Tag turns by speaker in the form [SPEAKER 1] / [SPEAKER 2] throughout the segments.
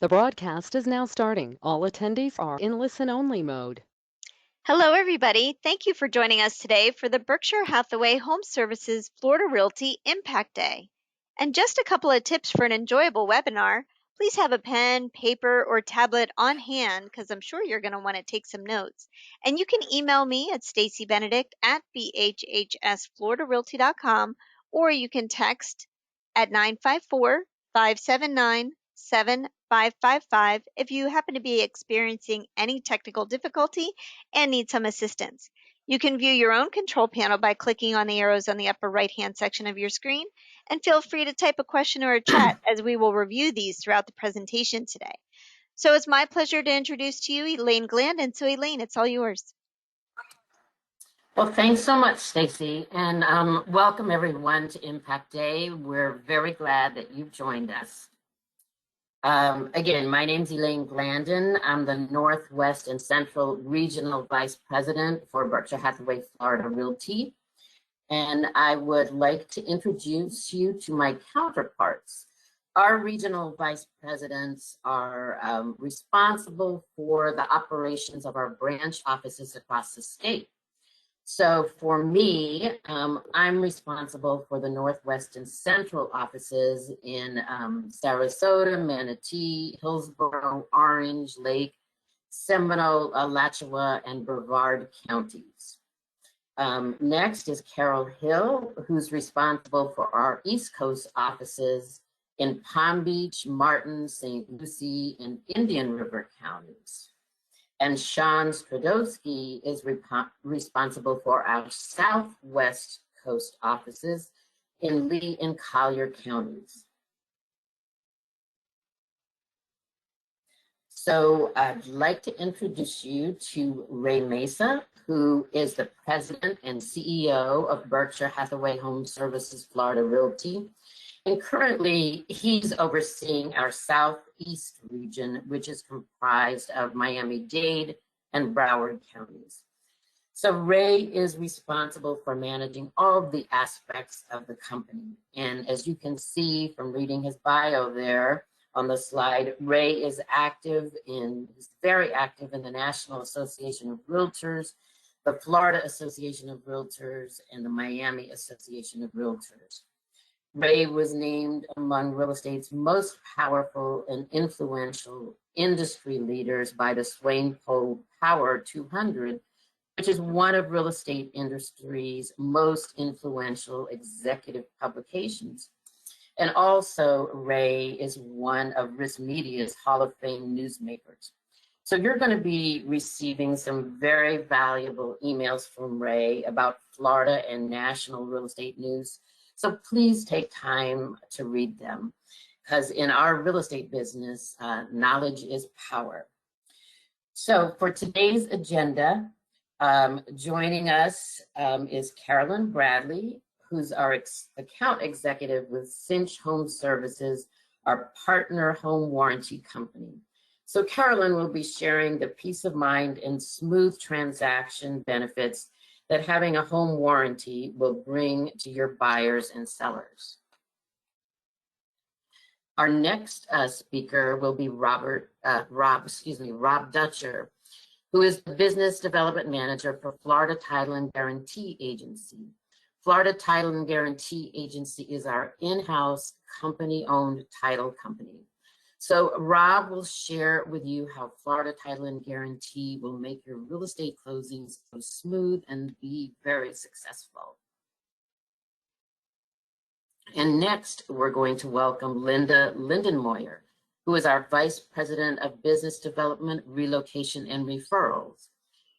[SPEAKER 1] The broadcast is now starting. All attendees are in listen-only mode.
[SPEAKER 2] Hello, everybody. Thank you for joining us today for the Berkshire Hathaway Home Services Florida Realty Impact Day. And just a couple of tips for an enjoyable webinar. Please have a pen, paper, or tablet on hand because I'm sure you're going to want to take some notes. And you can email me at staceybenedict@bhhsfloridarealty.com, or you can text at 954-579-7555 if you happen to be experiencing any technical difficulty and need some assistance. You can view your own control panel by clicking on the arrows on the upper right-hand section of your screen, and feel free to type a question or a chat as we will review these throughout the presentation today. So it's my pleasure to introduce to you Elaine Glandon. So Elaine, it's all yours.
[SPEAKER 3] Well, thanks so much, Stacy, and welcome everyone to Impact Day. We're very glad that you've joined us. Again, my name's Elaine Glandon. I'm the Northwest and Central Regional Vice President for Berkshire Hathaway Florida Realty, and I would like to introduce you to my counterparts. Our regional vice presidents are responsible for the operations of our branch offices across the state. So for me, I'm responsible for the Northwest and Central offices in Sarasota, Manatee, Hillsborough, Orange, Lake, Seminole, Alachua, and Brevard counties. Next is Carol Hill, who's responsible for our East Coast offices in Palm Beach, Martin, St. Lucie, and Indian River counties. And Sean Stradowski is responsible for our Southwest Coast offices in Lee and Collier counties. So I'd like to introduce you to Ray Mesa, who is the president and CEO of Berkshire Hathaway Home Services Florida Realty. And currently, he's overseeing our Southeast region, which is comprised of Miami-Dade and Broward counties. So Ray is responsible for managing all the aspects of the company. And as you can see from reading his bio there on the slide, Ray is very active in the National Association of Realtors, the Florida Association of Realtors, and the Miami Association of Realtors. Ray was named among real estate's most powerful and influential industry leaders by the Swain Poll Power 200, which is one of real estate industry's most influential executive publications. And also, Ray is one of Risk Media's Hall of Fame newsmakers. So you're going to be receiving some very valuable emails from Ray about Florida and national real estate news. So please take time to read them, because in our real estate business, knowledge is power. So for today's agenda, joining us is Carolyn Bradley, who's our account executive with Cinch Home Services, our partner home warranty company. So Carolyn will be sharing the peace of mind and smooth transaction benefits that having a home warranty will bring to your buyers and sellers. Our next speaker will be Rob Dutcher, who is the Business Development Manager for Florida Title and Guarantee Agency. Florida Title and Guarantee Agency is our in-house company-owned title company. So Rob will share with you how Florida Title and Guarantee will make your real estate closings go smooth and be very successful. And next, we're going to welcome Linda Lindenmoyer, who is our Vice President of Business Development, Relocation, and Referrals.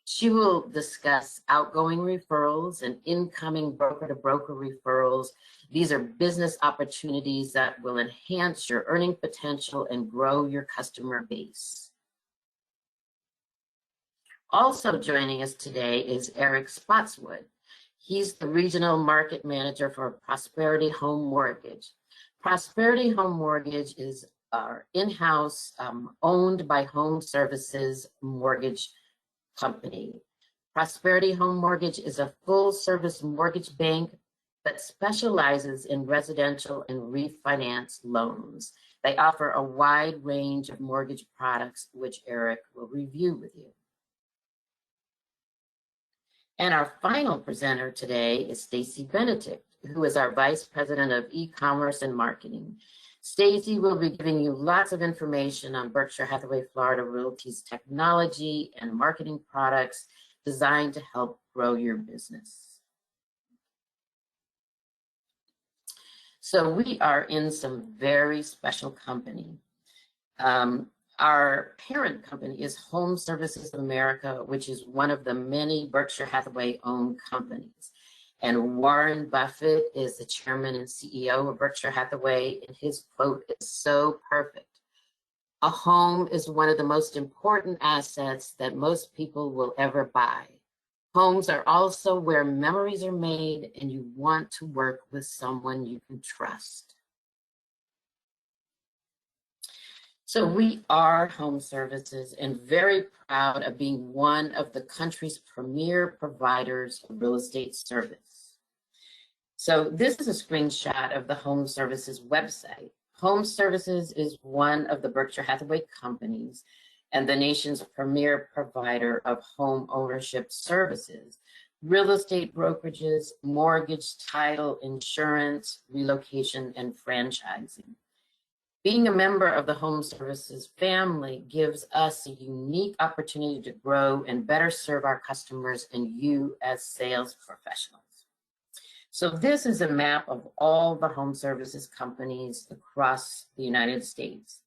[SPEAKER 3] She will discuss outgoing referrals and incoming broker-to-broker referrals. These are business opportunities that will enhance your earning potential and grow your customer base. Also joining us today is Eric Spotswood. He's the Regional Market Manager for Prosperity Home Mortgage. Prosperity Home Mortgage is our in-house, owned by HomeServices mortgage company. Prosperity Home Mortgage is a full-service mortgage bank that specializes in residential and refinance loans. They offer a wide range of mortgage products, which Eric will review with you. And our final presenter today is Stacy Benedict, who is our Vice President of E-commerce and Marketing. Stacy will be giving you lots of information on Berkshire Hathaway Florida Realty's technology and marketing products designed to help grow your business. So we are in some very special company. Our parent company is HomeServices America, which is one of the many Berkshire Hathaway owned companies. And Warren Buffett is the chairman and CEO of Berkshire Hathaway, and his quote is so perfect. A home is one of the most important assets that most people will ever buy. Homes are also where memories are made, and you want to work with someone you can trust. So we are HomeServices and very proud of being one of the country's premier providers of real estate service. So this is a screenshot of the HomeServices website. HomeServices is one of the Berkshire Hathaway companies and the nation's premier provider of home ownership services, real estate brokerages, mortgage, title, insurance, relocation, and franchising. Being a member of the HomeServices family gives us a unique opportunity to grow and better serve our customers and you as sales professionals. So this is a map of all the HomeServices companies across the United States.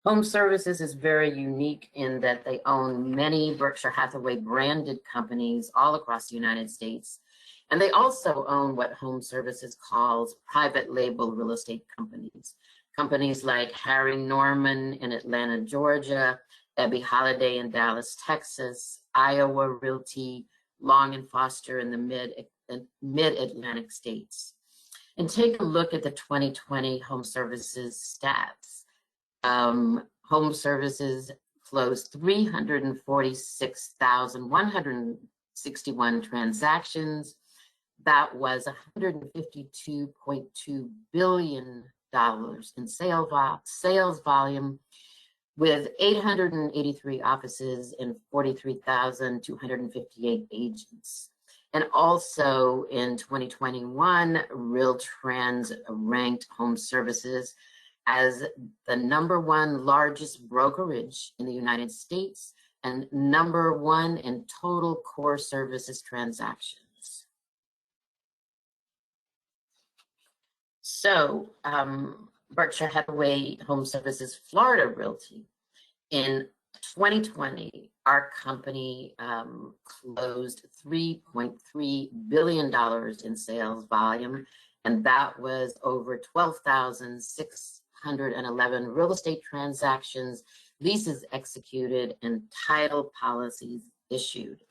[SPEAKER 3] HomeServices is very unique in that they own many Berkshire Hathaway branded companies all across the United States. And they also own what HomeServices calls private label real estate companies. Companies like Harry Norman in Atlanta, Georgia, Ebby Holiday in Dallas, Texas, Iowa Realty, Long and Foster in the mid-Atlantic states. And take a look at the 2020 HomeServices stats. HomeServices closed 346,161 transactions. That was $152.2 billion in sales volume, with 883 offices and 43,258 agents. And also in 2021, RealTrends ranked HomeServices as the #1 largest brokerage in the United States and #1 in total core services transactions. So Berkshire Hathaway HomeServices Florida Realty, in 2020, our company closed $3.3 billion in sales volume, and that was over 12,611 real estate transactions, leases executed, and title policies issued.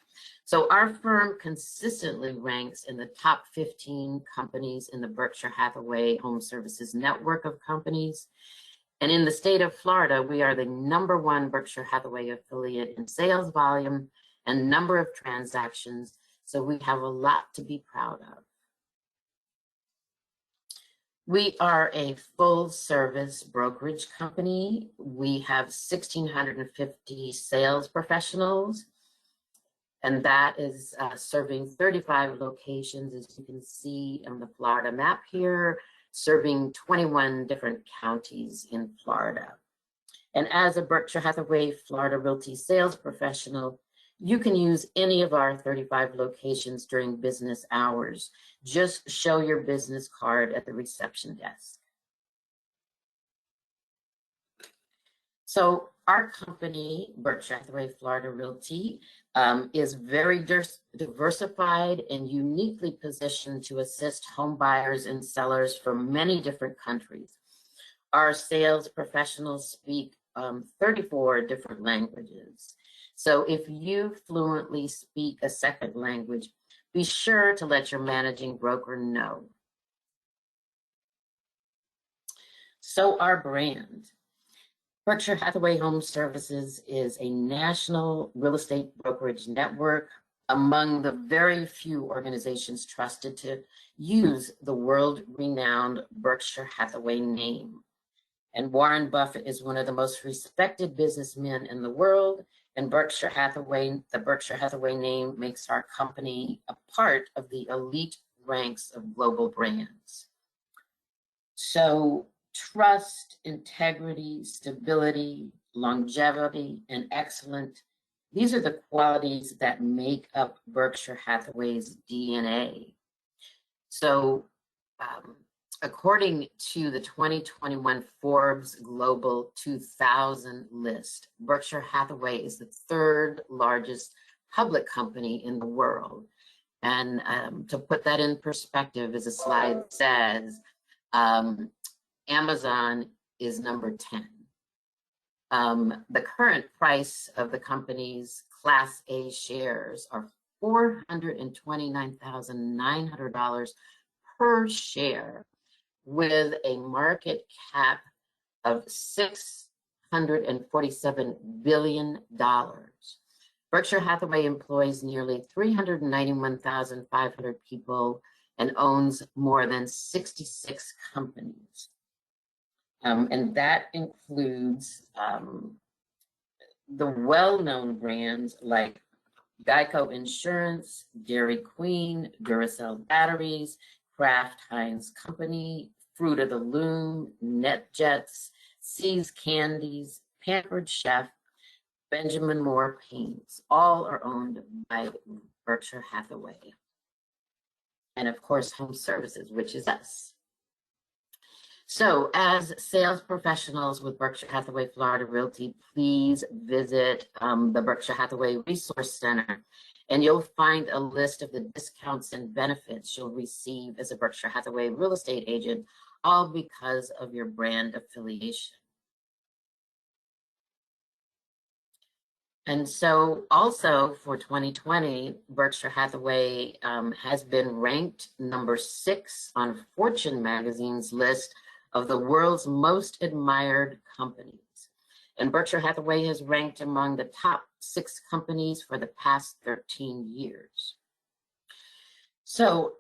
[SPEAKER 3] So our firm consistently ranks in the top 15 companies in the Berkshire Hathaway HomeServices network of companies. And in the state of Florida, we are the #1 Berkshire Hathaway affiliate in sales volume and number of transactions. So we have a lot to be proud of. We are a full service brokerage company. We have 1,650 sales professionals, and that is serving 35 locations, as you can see on the Florida map here, serving 21 different counties in Florida. And as a Berkshire Hathaway Florida Realty sales professional, you can use any of our 35 locations during business hours. Just show your business card at the reception desk. So our company, Berkshire Hathaway Florida Realty, is very diversified and uniquely positioned to assist home buyers and sellers from many different countries. Our sales professionals speak 34 different languages. So if you fluently speak a second language, be sure to let your managing broker know. So our brand. Berkshire Hathaway HomeServices is a national real estate brokerage network among the very few organizations trusted to use the world-renowned Berkshire Hathaway name. And Warren Buffett is one of the most respected businessmen in the world. And Berkshire Hathaway, the Berkshire Hathaway name makes our company a part of the elite ranks of global brands. So trust, integrity, stability, longevity, and excellence, these are the qualities that make up Berkshire Hathaway's DNA. So according to the 2021 Forbes Global 2000 list, Berkshire Hathaway is the third largest public company in the world. And to put that in perspective, as the slide says, Amazon is number 10. The current price of the company's Class A shares are $429,900 per share, with a market cap of $647 billion. Berkshire Hathaway employs nearly 391,500 people and owns more than 66 companies. And that includes the well-known brands like Geico Insurance, Dairy Queen, Duracell Batteries, Kraft Heinz Company, Fruit of the Loom, NetJets, See's Candies, Pampered Chef, Benjamin Moore Paints. All are owned by Berkshire Hathaway. And of course, HomeServices, which is us. So as sales professionals with Berkshire Hathaway Florida Realty, please visit the Berkshire Hathaway Resource Center, and you'll find a list of the discounts and benefits you'll receive as a Berkshire Hathaway real estate agent, all because of your brand affiliation. And so also for 2020, Berkshire Hathaway has been ranked number 6 on Fortune magazine's list of the world's most admired companies. And Berkshire Hathaway has ranked among the top 6 companies for the past 13 years. So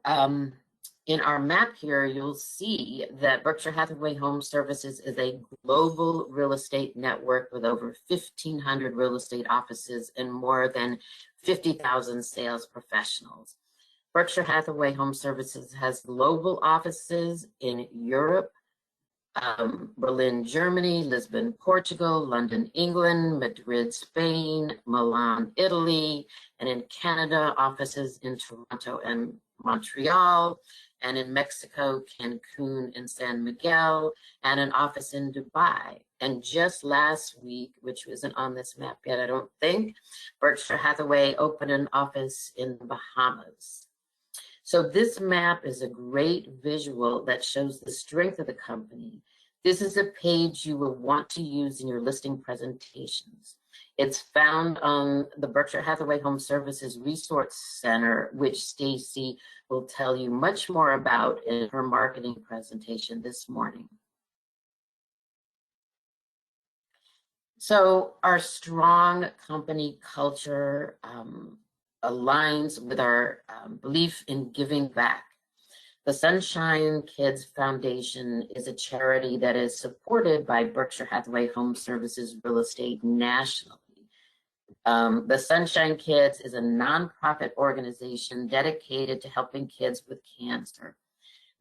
[SPEAKER 3] in our map here, you'll see that Berkshire Hathaway HomeServices is a global real estate network with over 1,500 real estate offices and more than 50,000 sales professionals. Berkshire Hathaway HomeServices has global offices in Europe, Berlin, Germany, Lisbon, Portugal, London, England, Madrid, Spain, Milan, Italy, and in Canada, offices in Toronto and Montreal, and in Mexico, Cancun and San Miguel, and an office in Dubai. And just last week, which isn't on this map yet, I don't think, Berkshire Hathaway opened an office in the Bahamas. So this map is a great visual that shows the strength of the company. This is a page you will want to use in your listing presentations. It's found on the Berkshire Hathaway HomeServices Resource Center, which Stacy will tell you much more about in her marketing presentation this morning. So our strong company culture aligns with our belief in giving back. The Sunshine Kids Foundation is a charity that is supported by Berkshire Hathaway HomeServices Real Estate nationally. The Sunshine Kids is a nonprofit organization dedicated to helping kids with cancer.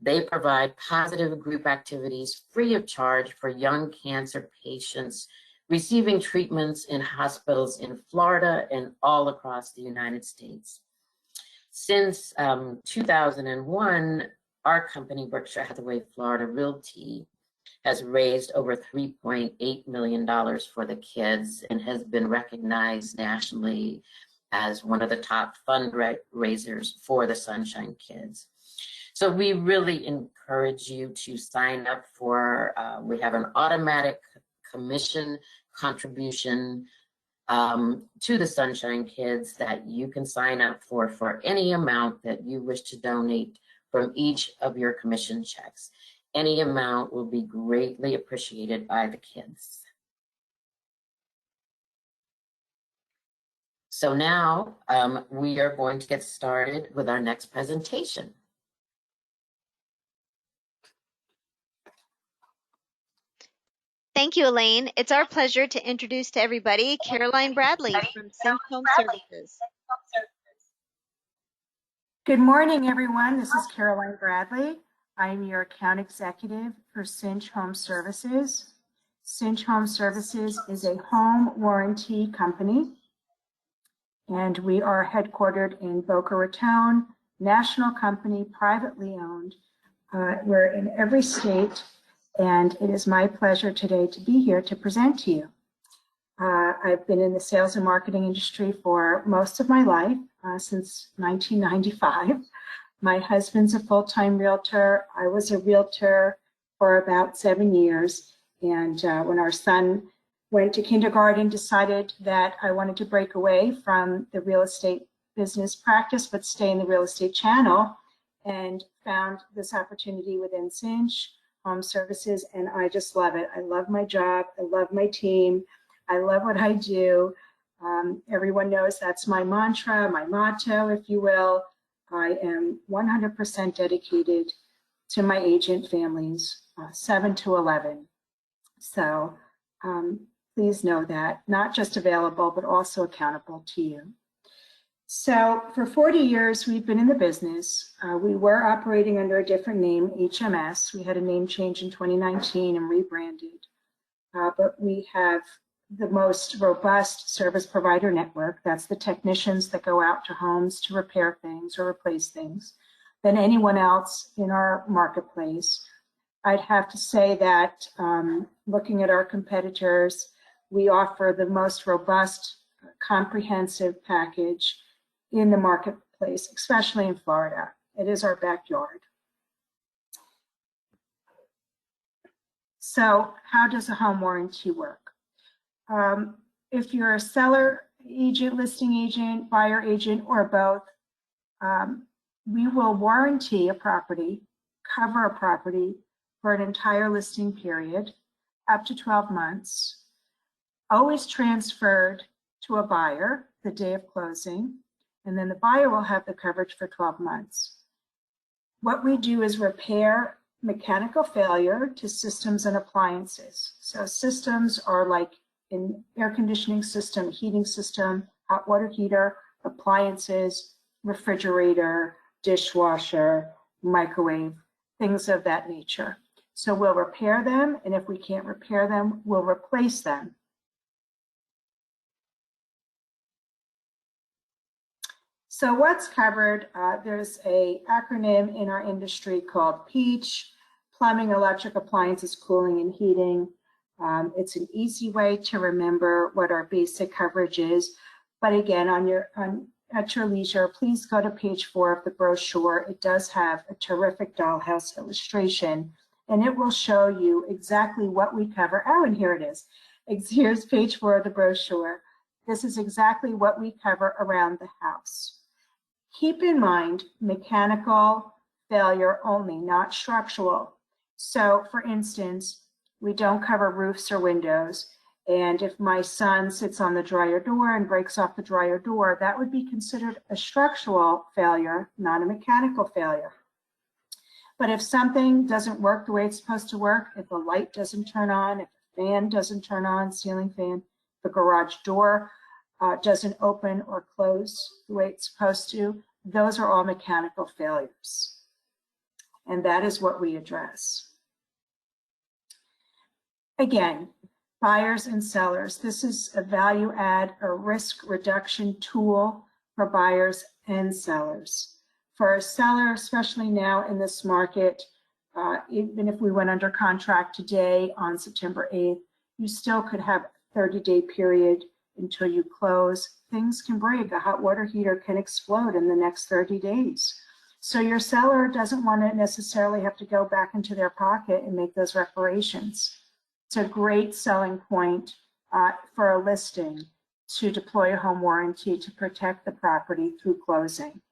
[SPEAKER 3] They provide positive group activities free of charge for young cancer patients receiving treatments in hospitals in Florida and all across the United States. Since 2001, our company, Berkshire Hathaway Florida Realty, has raised over $3.8 million for the kids and has been recognized nationally as one of the top fundraisers for the Sunshine Kids. So we really encourage you to sign up for, we have an automatic commission contribution to the Sunshine Kids that you can sign up for any amount that you wish to donate from each of your commission checks. Any amount will be greatly appreciated by the kids. So now we are going to get started with our next presentation.
[SPEAKER 2] Thank you, Elaine. It's our pleasure to introduce to everybody Caroline Bradley from Cinch Home Services.
[SPEAKER 4] Good morning, everyone. This is Caroline Bradley. I'm your account executive for Cinch Home Services. Cinch Home Services is a home warranty company, and we are headquartered in Boca Raton, national company, privately owned. We're in every state, and it is my pleasure today to be here to present to you. I've been in the sales and marketing industry for most of my life, since 1995. My husband's a full-time realtor. I was a realtor for about 7 years. And when our son went to kindergarten, decided that I wanted to break away from the real estate business practice, but stay in the real estate channel, and found this opportunity within Cinch Home Services, and I just love it. I love my job. I love my team. I love what I do. Everyone knows that's my mantra, my motto, if you will. I am 100% dedicated to my agent families, 7 to 11. So please know that, not just available, but also accountable to you. So for 40 years, we've been in the business. We were operating under a different name, HMS. We had a name change in 2019 and rebranded. But we have the most robust service provider network. That's the technicians that go out to homes to repair things or replace things than anyone else in our marketplace. I'd have to say that looking at our competitors, we offer the most robust, comprehensive package in the marketplace, especially in Florida. It is our backyard. So how does a home warranty work? If you're a seller agent, listing agent, buyer agent, or both, we will warranty a property, cover a property for an entire listing period, up to 12 months, always transferred to a buyer the day of closing, and then the buyer will have the coverage for 12 months. What we do is repair mechanical failure to systems and appliances. So systems are like an air conditioning system, heating system, hot water heater, appliances, refrigerator, dishwasher, microwave, things of that nature. So we'll repair them, and if we can't repair them, we'll replace them. So what's covered? There's an acronym in our industry called PEACH, Plumbing, Electric, Appliances, Cooling, and Heating. It's an easy way to remember what our basic coverage is. But again, at your leisure, please go to page 4 of the brochure. It does have a terrific dollhouse illustration, and it will show you exactly what we cover. Oh, and here it is. Here's page 4 of the brochure. This is exactly what we cover around the house. Keep in mind, mechanical failure only, not structural. So for instance, we don't cover roofs or windows. And if my son sits on the dryer door and breaks off the dryer door, that would be considered a structural failure, not a mechanical failure. But if something doesn't work the way it's supposed to work, if a light doesn't turn on, if a fan doesn't turn on, ceiling fan, if the garage door doesn't open or close the way it's supposed to, those are all mechanical failures. And that is what we address. Again, buyers and sellers, this is a value add, a risk reduction tool for buyers and sellers. For a seller, especially now in this market, even if we went under contract today on September 8th, you still could have a 30-day period until you close. Things can break. A hot water heater can explode in the next 30 days. So your seller doesn't want to necessarily have to go back into their pocket and make those reparations. It's a great selling point for a listing to deploy a home warranty to protect the property through closing.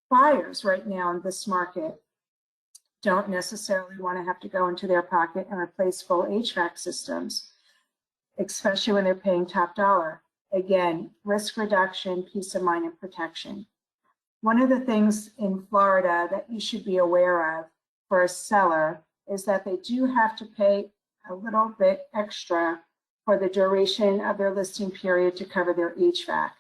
[SPEAKER 4] Buyers right now in this market don't necessarily want to have to go into their pocket and replace full HVAC systems, especially when they're paying top dollar. Again, risk reduction, peace of mind, and protection. One of the things in Florida that you should be aware of for a seller is that they do have to pay a little bit extra for the duration of their listing period to cover their HVAC.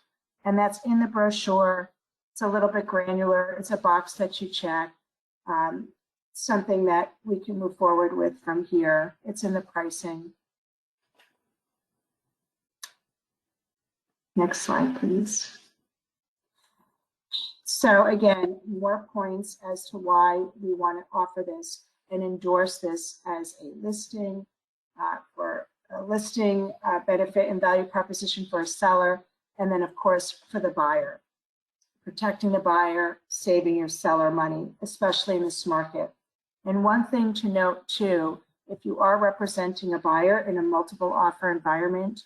[SPEAKER 4] And that's in the brochure. It's a little bit granular. It's a box that you check. Something that we can move forward with from here. It's in the pricing. Next slide, please. So again, more points as to why we want to offer this and endorse this as a listing for a listing benefit and value proposition for a seller, and then of course for the buyer. Protecting the buyer, saving your seller money, especially in this market. And one thing to note too, if you are representing a buyer in a multiple offer environment,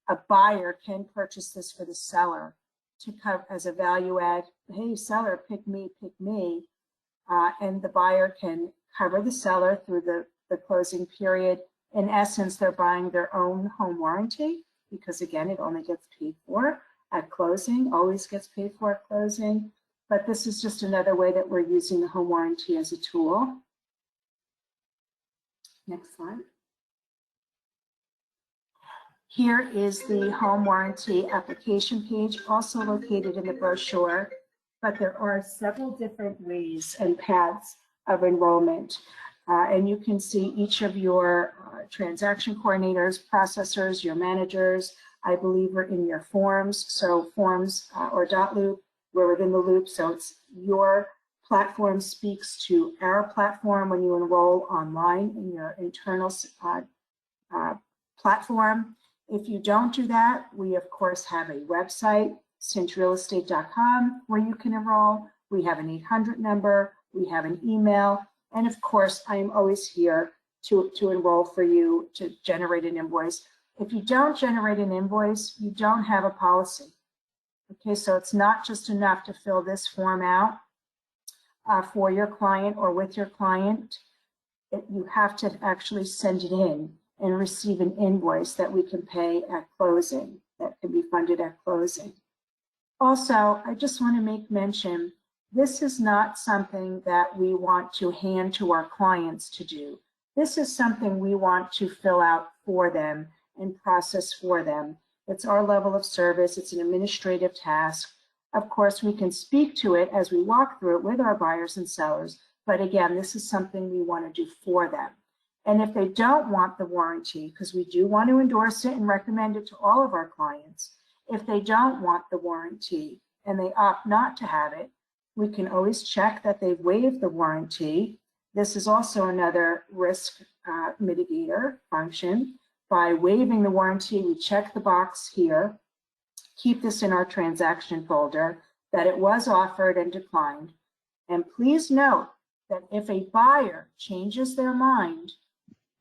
[SPEAKER 4] a buyer can purchase this for the seller to cover as a value add. Hey, seller, pick me, and the buyer can cover the seller through the closing period. In essence, they're buying their own home warranty because again, it only gets paid for at closing, always gets paid for at closing. But this is just another way that we're using the home warranty as a tool. Next slide. Here is the home warranty application page, also located in the brochure, but there are several different ways and paths of enrollment. And you can see each of your transaction coordinators, processors, your managers, I believe are in your forms. So forms or dot loop, we're within the loop. So it's your platform speaks to our platform when you enroll online in your internal platform. If you don't do that, we of course have a website, cinchrealestate.com, where you can enroll. We have an 800 number, we have an email, and of course, I am always here to enroll for you, to generate an invoice. If you don't generate an invoice, you don't have a policy. Okay, so it's not just enough to fill this form out for your client or with your client. You have to actually send it in and receive an invoice that we can pay at closing, that can be funded at closing. Also, I just want to make mention, this is not something that we want to hand to our clients to do. This is something we want to fill out for them and process for them. It's our level of service. It's an administrative task. Of course, we can speak to it as we walk through it with our buyers and sellers, but again, this is something we want to do for them. And if they don't want the warranty, because we do want to endorse it and recommend it to all of our clients, if they don't want the warranty and they opt not to have it, we can always check that they've waived the warranty. This is also another risk mitigator function. By waiving the warranty, we check the box here, keep this in our transaction folder, that it was offered and declined. And please note that if a buyer changes their mind,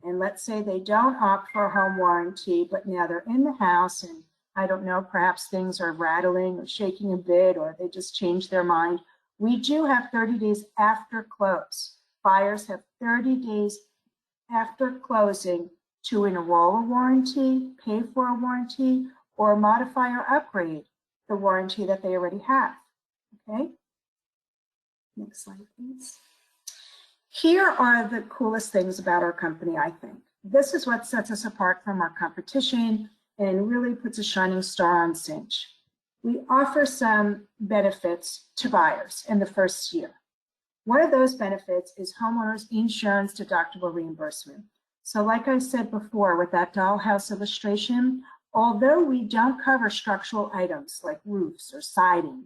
[SPEAKER 4] and let's say they don't opt for a home warranty, but now they're in the house and I don't know, perhaps things are rattling or shaking a bit, or they just changed their mind. We do have 30 days after close. Buyers have 30 days after closing to enroll a warranty, pay for a warranty, or modify or upgrade the warranty that they already have. Okay? Next slide, please. Here are the coolest things about our company, I think. This is what sets us apart from our competition and really puts a shining star on Cinch. We offer some benefits to buyers in the first year. One of those benefits is homeowners insurance deductible reimbursement. So like I said before with that dollhouse illustration, although we don't cover structural items like roofs or siding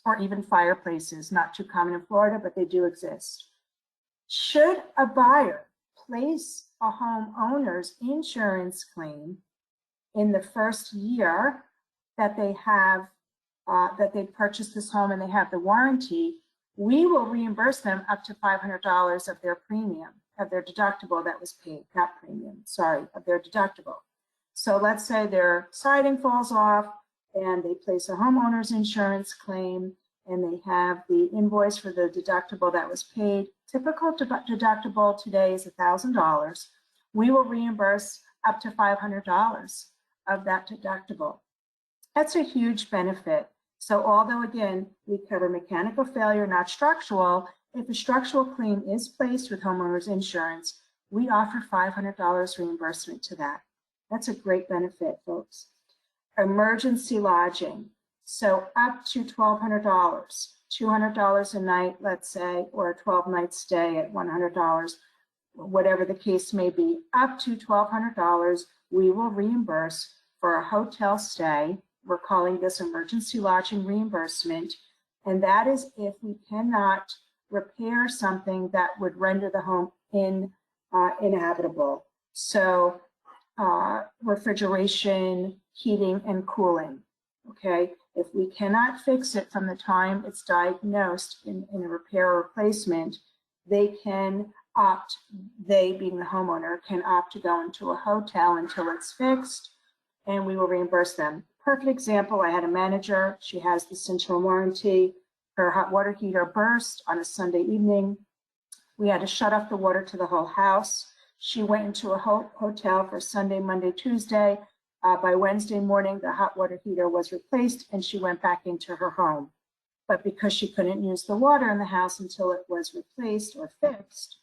[SPEAKER 4] or even fireplaces, not too common in Florida, but they do exist. Should a buyer place a homeowner's insurance claim in the first year that they have, that they purchased this home and they have the warranty, we will reimburse them up to $500 of their premium, of their deductible that was paid, not premium, sorry, of their deductible. So let's say their siding falls off and they place a homeowner's insurance claim and they have the invoice for the deductible that was paid. Typical deductible today is $1,000. We will reimburse up to $500 of that deductible. That's a huge benefit. So although again, we cover mechanical failure, not structural, if a structural claim is placed with homeowners insurance, we offer $500 reimbursement to that. That's a great benefit, folks. Emergency lodging. So up to $1,200, $200 a night, let's say, or a 12-night stay at $100, whatever the case may be, up to $1,200, we will reimburse for a hotel stay. We're calling this emergency lodging reimbursement. And that is if we cannot repair something that would render the home inhabitable. So refrigeration, heating, and cooling, okay? If we cannot fix it from the time it's diagnosed in a repair or replacement, they can opt, they being the homeowner, can opt to go into a hotel until it's fixed, and we will reimburse them. Perfect example, I had a manager, she has the Cinch home warranty, her hot water heater burst on a Sunday evening. We had to shut off the water to the whole house. She went into a hotel for Sunday, Monday, Tuesday. By Wednesday morning, the hot water heater was replaced and she went back into her home. But because she couldn't use the water in the house until it was replaced or fixed,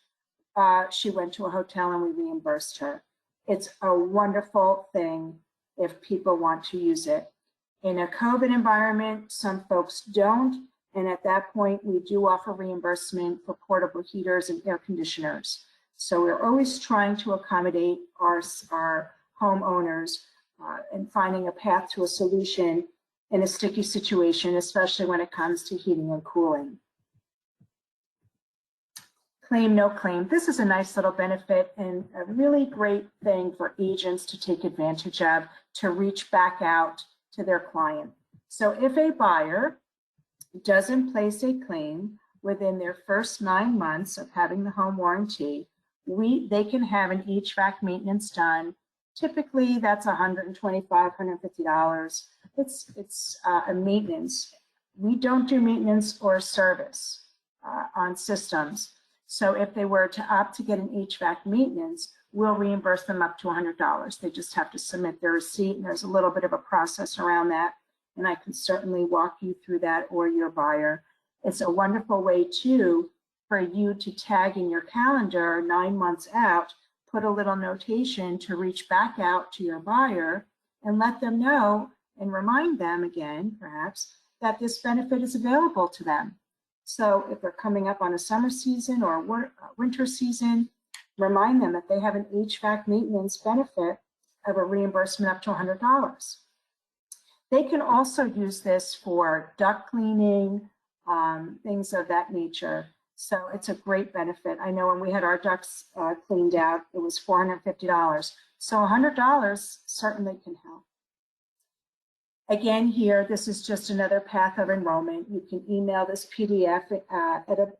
[SPEAKER 4] she went to a hotel and we reimbursed her. It's a wonderful thing if people want to use it. In a COVID environment, some folks don't. And at that point, we do offer reimbursement for portable heaters and air conditioners. So we're always trying to accommodate our homeowners and finding a path to a solution in a sticky situation, especially when it comes to heating and cooling. Claim, no claim. This is a nice little benefit and a really great thing for agents to take advantage of to reach back out to their client. So if a buyer doesn't place a claim within their first 9 months of having the home warranty, they can have an HVAC maintenance done. Typically, that's $125, $150. It's a maintenance. We don't do maintenance or service on systems. So if they were to opt to get an HVAC maintenance, we'll reimburse them up to $100. They just have to submit their receipt, and there's a little bit of a process around that. And I can certainly walk you through that or your buyer. It's a wonderful way too for you to tag in your calendar 9 months out, put a little notation to reach back out to your buyer and let them know and remind them again, perhaps, that this benefit is available to them. So if they're coming up on a summer season or a winter season, remind them that they have an HVAC maintenance benefit of a reimbursement up to $100. They can also use this for duct cleaning, things of that nature. So it's a great benefit. I know when we had our ducts cleaned out, it was $450. So $100 certainly can help. Again, here, this is just another path of enrollment. You can email this PDF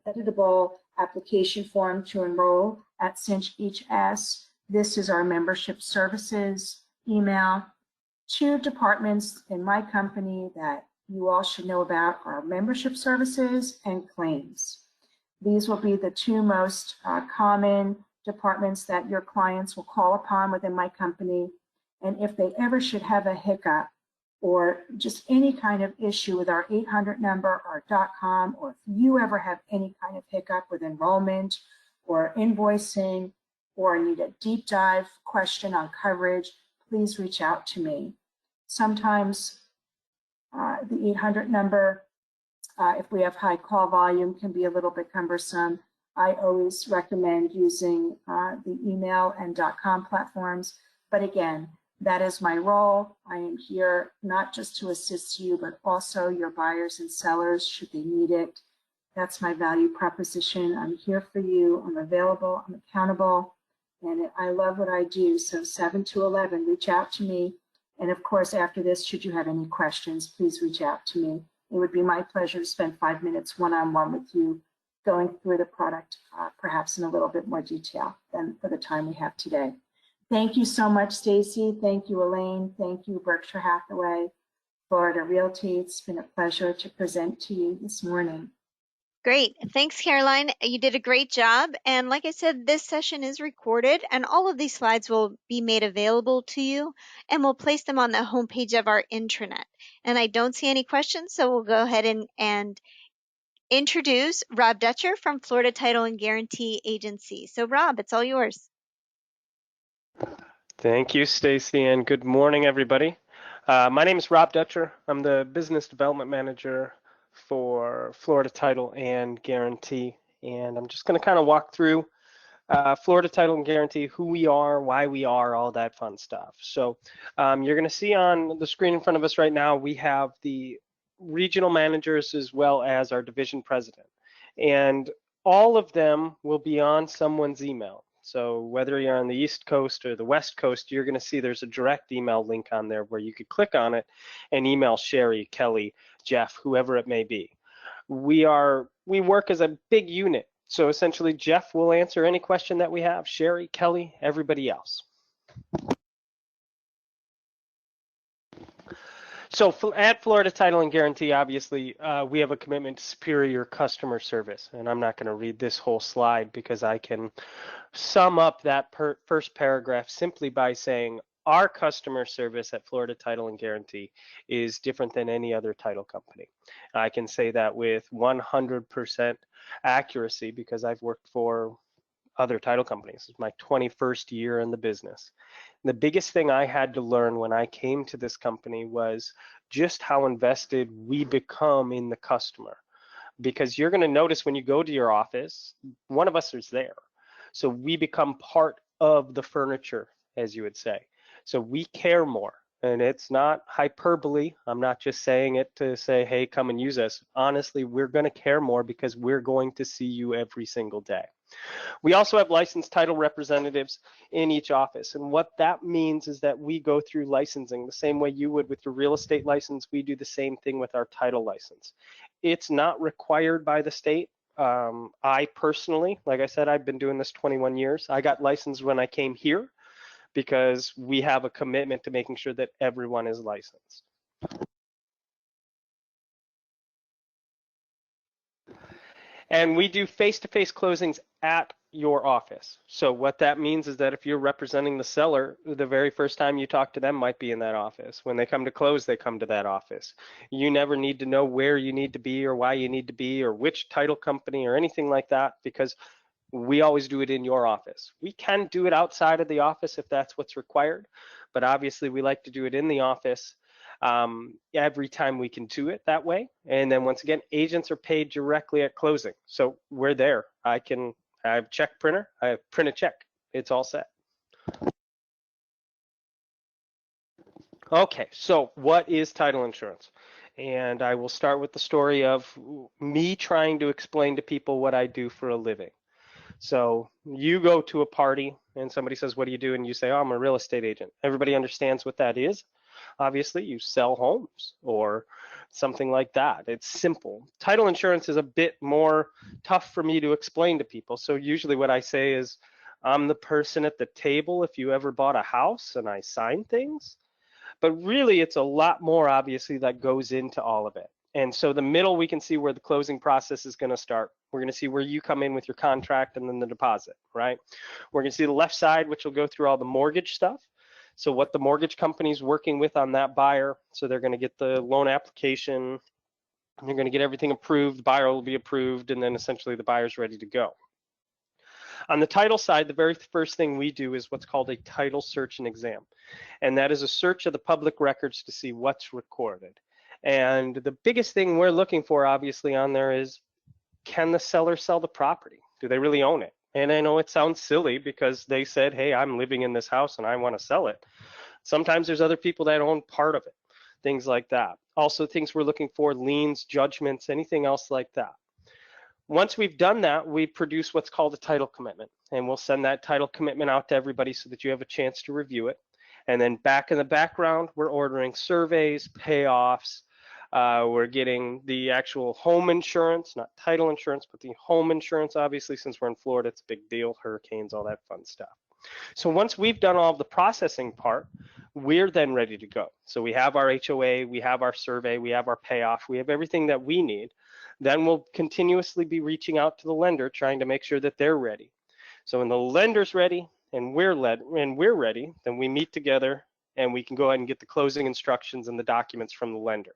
[SPEAKER 4] editable application form to enroll at CinchHS. This is our membership services email. 2 departments in my company that you all should know about are membership services and claims. These will be the 2 most common departments that your clients will call upon within my company. And if they ever should have a hiccup or just any kind of issue with our 800 number or .com, or if you ever have any kind of hiccup with enrollment or invoicing or need a deep dive question on coverage, please reach out to me. Sometimes the 800 number, if we have high call volume, can be a little bit cumbersome. I always recommend using the email and .com platforms. But again, that is my role. I am here not just to assist you, but also your buyers and sellers should they need it. That's my value proposition. I'm here for you. I'm available. I'm accountable. And I love what I do. So 7 to 11, reach out to me. And of course, after this, should you have any questions, please reach out to me. It would be my pleasure to spend 5 minutes one-on-one with you, going through the product, perhaps in a little bit more detail than for the time we have today. Thank you so much, Stacy. Thank you, Elaine. Thank you, Berkshire Hathaway, Florida Realty. It's been a pleasure to present to you this morning.
[SPEAKER 2] Great. Thanks, Caroline. You did a great job. And like I said, this session is recorded and all of these slides will be made available to you and we'll place them on the homepage of our intranet. And I don't see any questions, so we'll go ahead and introduce Rob Dutcher from Florida Title and Guarantee Agency. So Rob, it's all yours.
[SPEAKER 5] Thank you, Stacy, and good morning, everybody. My name is Rob Dutcher. I'm the Business Development Manager for Florida Title and Guarantee, and I'm just going to kind of walk through Florida Title and Guarantee, who we are, why we are, all that fun stuff. So you're going to see on the screen in front of us right now, we have the regional managers as well as our division president, and all of them will be on someone's email. So whether you're on the East Coast or the West Coast, you're going to see there's a direct email link on there where you could click on it and email Sherry, Kelly, Jeff, whoever it may be. We work as a big unit. So essentially, Jeff will answer any question that we have, Sherry, Kelly, everybody else. So at Florida Title and Guarantee, obviously, we have a commitment to superior customer service. And I'm not going to read this whole slide because I can sum up that first paragraph simply by saying our customer service at Florida Title and Guarantee is different than any other title company. I can say that with 100% accuracy because I've worked for other title companies. It's my 21st year in the business. The biggest thing I had to learn when I came to this company was just how invested we become in the customer. Because you're going to notice when you go to your office, one of us is there. So we become part of the furniture, as you would say. So we care more. And it's not hyperbole. I'm not just saying it to say, hey, come and use us. Honestly, we're going to care more because we're going to see you every single day. We also have licensed title representatives in each office. And what that means is that we go through licensing the same way you would with your real estate license. We do the same thing with our title license. It's not required by the state. I personally, like I said, I've been doing this 21 years. I got licensed when I came here because we have a commitment to making sure that everyone is licensed. And we do face-to-face closings at your office. So what that means is that if you're representing the seller, the very first time you talk to them might be in that office. When they come to close, they come to that office. You never need to know where you need to be or why you need to be or which title company or anything like that because we always do it in your office. We can do it outside of the office if that's what's required, but obviously we like to do it in the office every time we can do it that way. And then once again, agents are paid directly at closing. So we're there. I have check printer, I print a check. It's all set. Okay, so what is title insurance? And I will start with the story of me trying to explain to people what I do for a living. So you go to a party and somebody says, what do you do? And you say, oh, I'm a real estate agent. Everybody understands what that is. Obviously, you sell homes or something like that. It's simple. Title insurance is a bit more tough for me to explain to people. So usually what I say is, I'm the person at the table if you ever bought a house and I sign things. But really, it's a lot more, obviously, that goes into all of it. And so the middle, we can see where the closing process is going to start. We're going to see where you come in with your contract and then the deposit, right? We're going to see the left side, which will go through all the mortgage stuff. So what the mortgage company is working with on that buyer. So they're going to get the loan application. They're going to get everything approved. The buyer will be approved. And then essentially the buyer's ready to go. On the title side, the very first thing we do is what's called a title search and exam. And that is a search of the public records to see what's recorded. And the biggest thing we're looking for, obviously, on there is, can the seller sell the property? Do they really own it? And I know it sounds silly because they said, hey, I'm living in this house and I want to sell it. Sometimes there's other people that own part of it, things like that. Also, things we're looking for, liens, judgments, anything else like that. Once we've done that, we produce what's called a title commitment, and we'll send that title commitment out to everybody so that you have a chance to review it. And then back in the background, we're ordering surveys, payoffs. We're getting the actual home insurance, not title insurance, but the home insurance. Obviously, since we're in Florida, it's a big deal, hurricanes, all that fun stuff. So once we've done all of the processing part, we're then ready to go. So we have our HOA, we have our survey, we have our payoff, we have everything that we need. Then we'll continuously be reaching out to the lender, trying to make sure that they're ready. So when the lender's ready and we're ready, then we meet together and we can go ahead and get the closing instructions and the documents from the lender.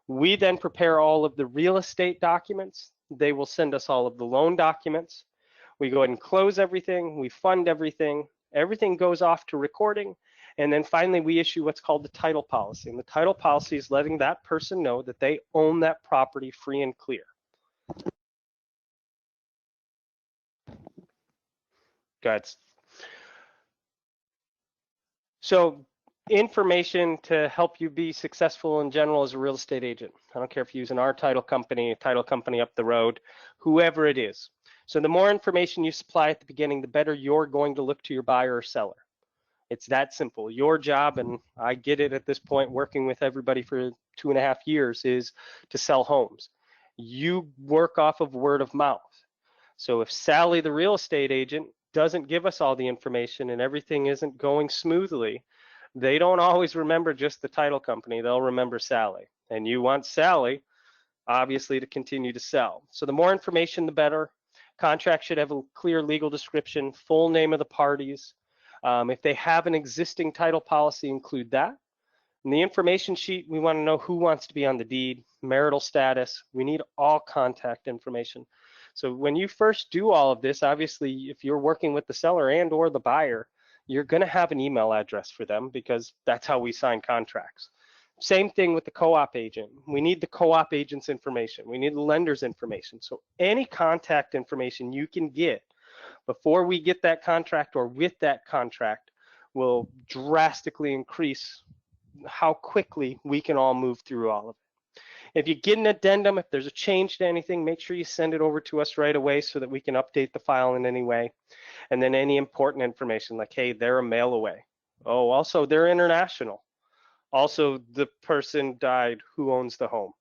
[SPEAKER 5] We then prepare all of the real estate documents. They will send us all of the loan documents. We go ahead and close everything, we fund everything, Everything goes off to recording. And then finally, we issue what's called the title policy. And the title policy is letting that person know that they own that property free and clear. Good. So information to help you be successful in general as a real estate agent. I don't care if you're using our title company, a title company up the road, whoever it is. So the more information you supply at the beginning, the better you're going to look to your buyer or seller. It's that simple. Your job, and I get it at this point, working with everybody for 2.5 years, is to sell homes. You work off of word of mouth. So if Sally, the real estate agent, doesn't give us all the information and everything isn't going smoothly, they don't always remember just the title company. They'll remember Sally. And you want Sally, obviously, to continue to sell. So the more information, the better. Contract should have a clear legal description, full name of the parties. If they have an existing title policy, include that. In the information sheet, we want to know who wants to be on the deed, marital status. We need all contact information. So when you first do all of this, obviously, if you're working with the seller and or the buyer, you're going to have an email address for them because that's how we sign contracts. Same thing with the co-op agent. We need the co-op agent's information. We need the lender's information. So any contact information you can get before we get that contract or with that contract will drastically increase how quickly we can all move through all of it. If you get an addendum, if there's a change to anything, make sure you send it over to us right away so that we can update the file in any way. And then any important information like, hey, they're a mail away. Oh, also they're international. Also, the person died, who owns the home.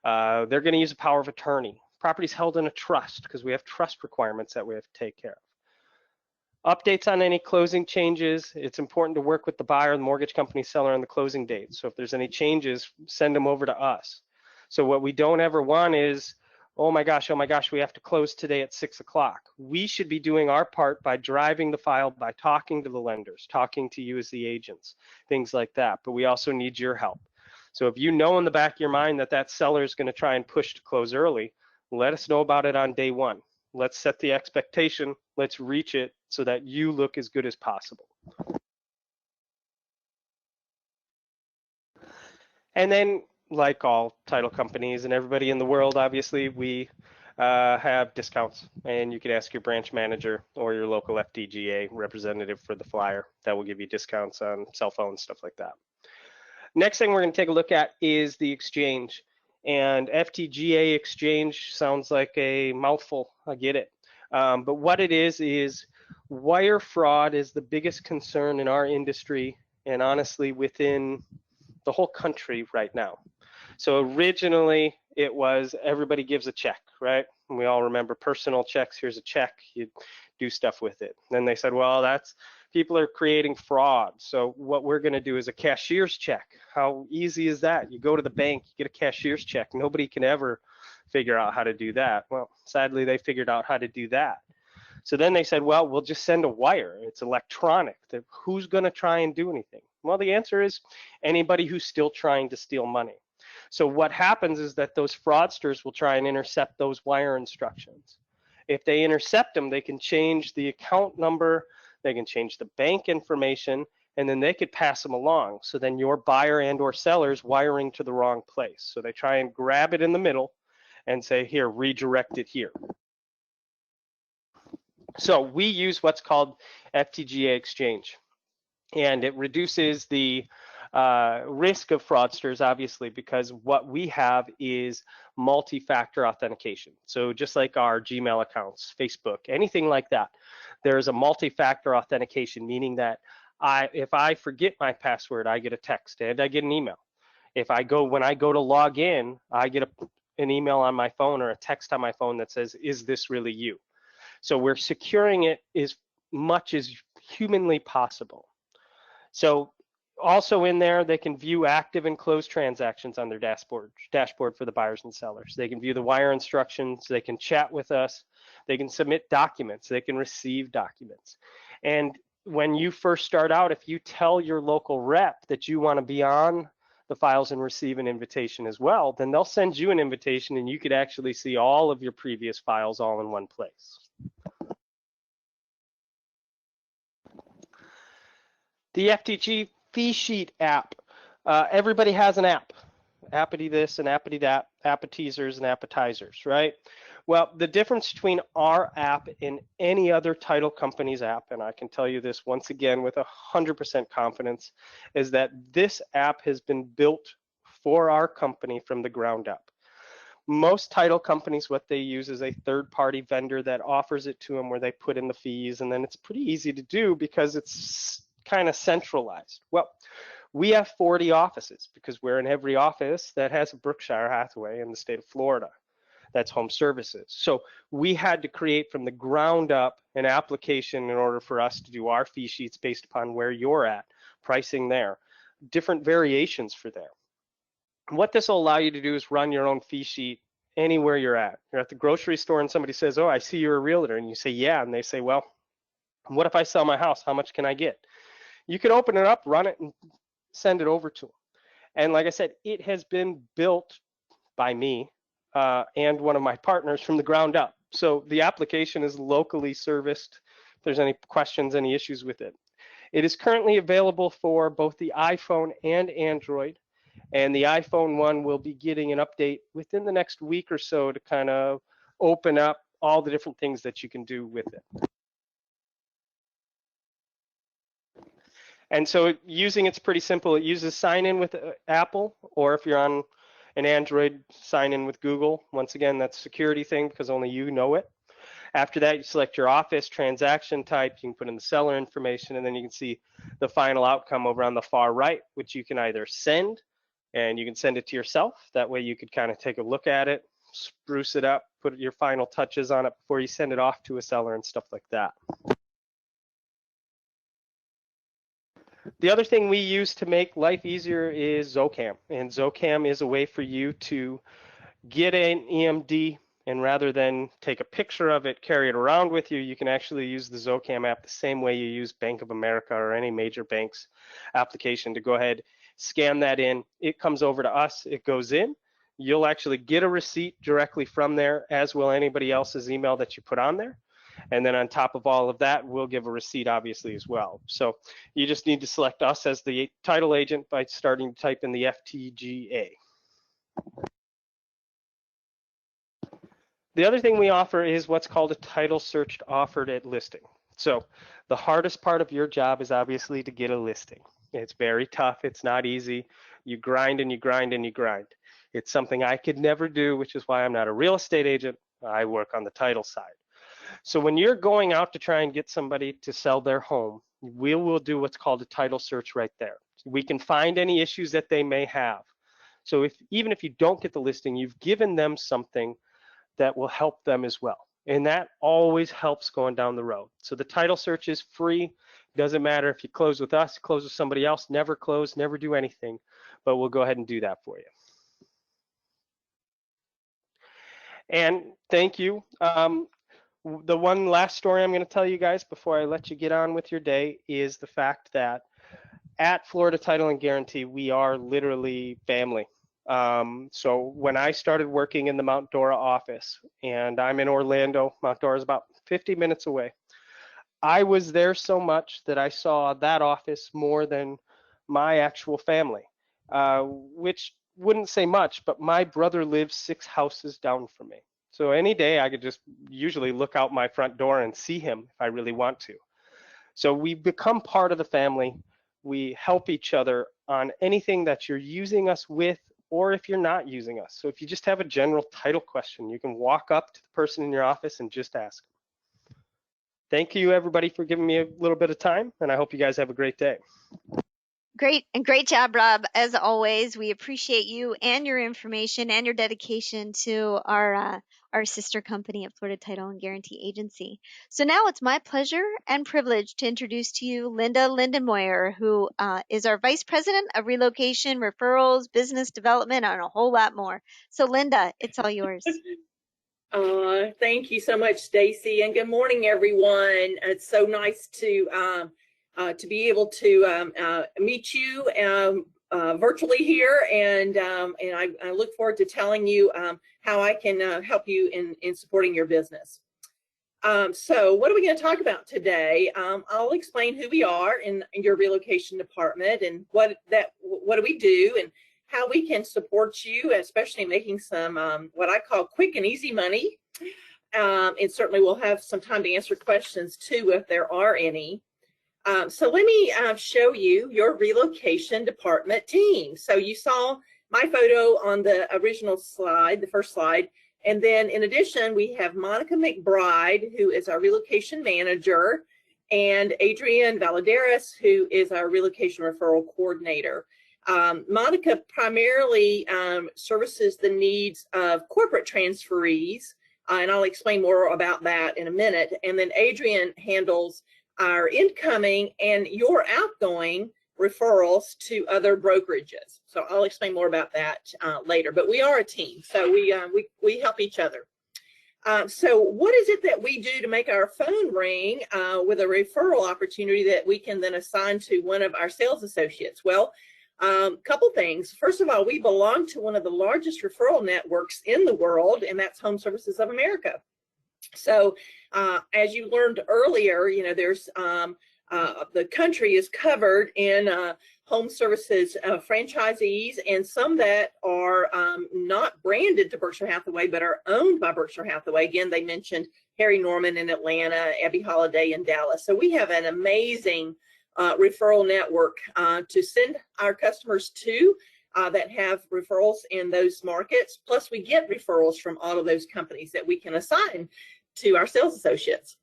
[SPEAKER 5] They're going to use a power of attorney. Property's held in a trust because we have trust requirements that we have to take care of. Updates on any closing changes. It's important to work with the buyer, the mortgage company, seller on the closing date. So if there's any changes, send them over to us. So what we don't ever want is, oh my gosh, we have to close today at 6 o'clock. We should be doing our part by driving the file, by talking to the lenders, talking to you as the agents, things like that. But we also need your help. So if you know in the back of your mind that that seller is going to try and push to close early, let us know about it on day one. Let's set the expectation. Let's reach it so that you look as good as possible. And then, like all title companies and everybody in the world, obviously, we have discounts. And you can ask your branch manager or your local FDGA representative for the flyer. That will give you discounts on cell phones, stuff like that. Next thing we're going to take a look at is the exchange. And FTGA exchange sounds like a mouthful. I get it. But what it is wire fraud is the biggest concern in our industry and honestly within the whole country right now. So originally it was everybody gives a check, right? And we all remember personal checks. Here's a check. You do stuff with it. Then they said, well, that's people are creating fraud. So what we're going to do is a cashier's check. How easy is that? You go to the bank, you get a cashier's check. Nobody can ever figure out how to do that. Well, sadly, they figured out how to do that. So then they said, well, we'll just send a wire. It's electronic. Who's going to try and do anything? Well, the answer is anybody who's still trying to steal money. So what happens is that those fraudsters will try and intercept those wire instructions. If they intercept them, they can change the account number, they can change the bank information, and then they could pass them along. So then your buyer and or seller's wiring to the wrong place. So they try and grab it in the middle and say, here, redirect it here. So we use what's called FTGA exchange, and it reduces the risk of fraudsters, obviously, because what we have is multi-factor authentication. So just like our Gmail accounts, Facebook, anything like that, there's a multi-factor authentication, meaning that if I forget my password, I get a text and I get an email. When I go to log in, I get an email on my phone or a text on my phone that says, is this really you? So we're securing it as much as humanly possible. So also in there, they can view active and closed transactions on their dashboard for the buyers and sellers. They can view the wire instructions, they can chat with us, they can submit documents, they can receive documents. And when you first start out, if you tell your local rep that you want to be on the files and receive an invitation as well, then they'll send you an invitation and you could actually see all of your previous files all in one place. The FTG fee sheet app. Everybody has an app. Appity this and appity that, appetizers and appetizers, right? Well, the difference between our app and any other title company's app, and I can tell you this once again with 100% confidence, is that this app has been built for our company from the ground up. Most title companies, what they use is a third-party vendor that offers it to them where they put in the fees, and then it's pretty easy to do because it's kind of centralized. Well, we have 40 offices because we're in every office that has a Berkshire Hathaway in the state of Florida. That's HomeServices. So we had to create from the ground up an application in order for us to do our fee sheets based upon where you're at, pricing there, different variations for there. What this will allow you to do is run your own fee sheet anywhere you're at. You're at the grocery store and somebody says, oh, I see you're a realtor. And you say, yeah. And they say, well, what if I sell my house? How much can I get? You can open it up, run it, and send it over to them. And like I said, it has been built by me and one of my partners from the ground up. So the application is locally serviced. If there's any questions, any issues with it. It is currently available for both the iPhone and Android. And the iPhone one will be getting an update within the next week or so to kind of open up all the different things that you can do with it. And so using it's pretty simple. It uses sign in with Apple, or if you're on an Android, sign in with Google. Once again, that's a security thing because only you know it. After that, you select your office, transaction type, you can put in the seller information, and then you can see the final outcome over on the far right, which you can either send, and you can send it to yourself. That way you could kind of take a look at it, spruce it up, put your final touches on it before you send it off to a seller and stuff like that. The other thing we use to make life easier is ZOCCAM. And ZOCCAM is a way for you to get an EMD, and rather than take a picture of it, carry it around with you, you can actually use the ZOCCAM app the same way you use Bank of America or any major bank's application to go ahead, scan that in. It comes over to us, it goes in. You'll actually get a receipt directly from there, as will anybody else's email that you put on there. And then on top of all of that, we'll give a receipt obviously as well. So you just need to select us as the title agent by starting to type in the FTGA. The other thing we offer is what's called a title search offered at listing. So the hardest part of your job is obviously to get a listing. It's very tough. It's not easy. You grind and you grind and you grind. It's something I could never do, which is why I'm not a real estate agent. I work on the title side. So when you're going out to try and get somebody to sell their home, we will do what's called a title search right there. We can find any issues that they may have. So even if you don't get the listing, you've given them something that will help them as well. And that always helps going down the road. So the title search is free. Doesn't matter if you close with us, close with somebody else, never close, never do anything, but we'll go ahead and do that for you. And thank you. The one last story I'm going to tell you guys before I let you get on with your day is the fact that at Florida Title and Guarantee, we are literally family. So when I started working in the Mount Dora office, and I'm in Orlando, Mount Dora is about 50 minutes away. I was there so much that I saw that office more than my actual family, which wouldn't say much, but my brother lives 6 houses down from me. So any day I could just usually look out my front door and see him if I really want to. So we become part of the family. We help each other on anything that you're using us with, or if you're not using us. So if you just have a general title question, you can walk up to the person in your office and just ask them. Thank you everybody for giving me a little bit of time, and I hope you guys have a great day.
[SPEAKER 2] Great, and great job, Rob. As always, we appreciate you and your information and your dedication to our sister company at Florida Title and Guarantee Agency. So now it's my pleasure and privilege to introduce to you Linda Lindenmoyer, who is our Vice President of Relocation, Referrals, Business Development, and a whole lot more. So Linda, it's all yours.
[SPEAKER 6] Thank you so much, Stacy, and good morning, everyone. It's so nice to be able to meet you virtually here, and I look forward to telling you how I can help you in supporting your business. So what are we going to talk about today? I'll explain who we are in your relocation department and what do we do and how we can support you, especially making some what I call quick and easy money. And certainly we'll have some time to answer questions too if there are any. So let me show you your relocation department team. So you saw my photo on the original slide, the first slide. And then in addition, we have Monica McBride, who is our relocation manager, and Adrienne Valadares, who is our relocation referral coordinator. Monica primarily services the needs of corporate transferees, and I'll explain more about that in a minute. And then Adrienne handles our incoming and your outgoing referrals to other brokerages. So I'll explain more about that later, but we are a team, so we help each other. So what is it that we do to make our phone ring with a referral opportunity that we can then assign to one of our sales associates? Well, couple things. First of all, we belong to one of the largest referral networks in the world, and that's HomeServices of America. So as you learned earlier, you know, there's the country is covered in HomeServices franchisees, and some that are not branded to Berkshire Hathaway but are owned by Berkshire Hathaway. Again, they mentioned Harry Norman in Atlanta, Abby Holiday in Dallas. So we have an amazing referral network to send our customers to that have referrals in those markets. Plus, we get referrals from all of those companies that we can assign to our sales associates.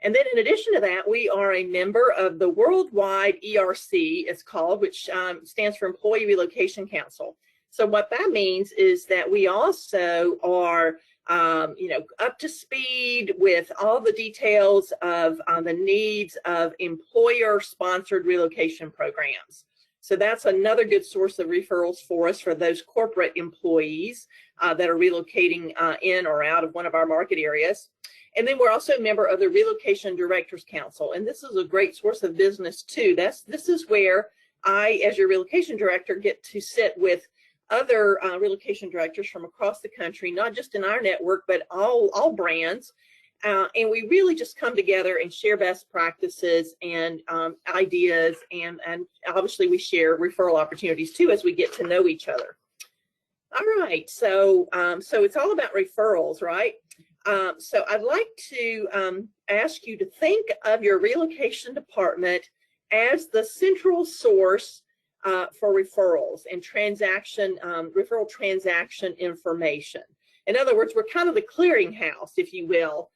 [SPEAKER 6] And then in addition to that, we are a member of the worldwide ERC, it's called, which stands for Employee Relocation Council. So what that means is that we also are, you know, up to speed with all the details of the needs of employer-sponsored relocation programs. So that's another good source of referrals for us for those corporate employees that are relocating in or out of one of our market areas. And then we're also a member of the Relocation Directors Council, and this is a great source of business too. This is where I, as your relocation director, get to sit with other relocation directors from across the country, not just in our network, but all brands. And we really just come together and share best practices and ideas, and obviously we share referral opportunities too as we get to know each other. All right, so it's all about referrals, right? So I'd like to ask you to think of your relocation department as the central source for referrals and referral transaction information. In other words, we're kind of the clearinghouse, if you will.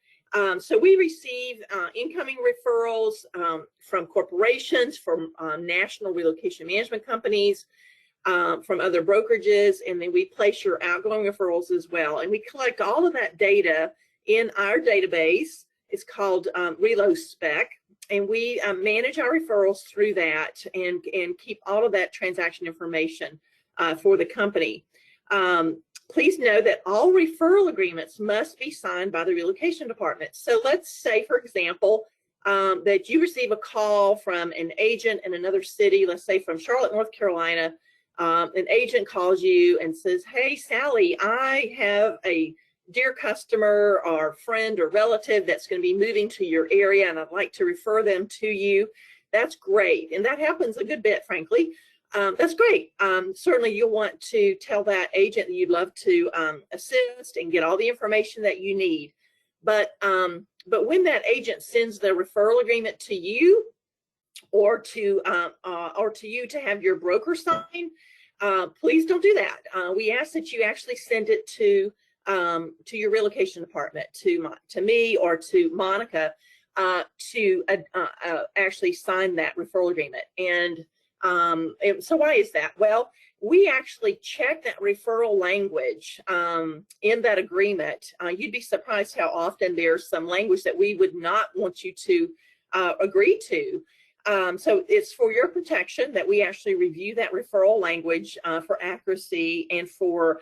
[SPEAKER 6] So we receive incoming referrals from corporations, from national relocation management companies, from other brokerages, and then we place your outgoing referrals as well. And we collect all of that data in our database. It's called ReloSpec, and we manage our referrals through that and keep all of that transaction information for the company. Please know that all referral agreements must be signed by the relocation department. So let's say, for example, that you receive a call from an agent in another city, let's say from Charlotte, North Carolina. An agent calls you and says, "Hey, Sally, I have a dear customer or friend or relative that's going to be moving to your area, and I'd like to refer them to you." That's great. And that happens a good bit, frankly. That's great. Certainly you'll want to tell that agent that you'd love to assist and get all the information that you need. But when that agent sends the referral agreement to you, or to you to have your broker sign, please don't do that. We ask that you actually send it to your relocation department, to me or to Monica, to actually sign that referral agreement. And so why is that? Well, we actually check that referral language in that agreement. You'd be surprised how often there's some language that we would not want you to agree to. So it's for your protection that we actually review that referral language for accuracy and for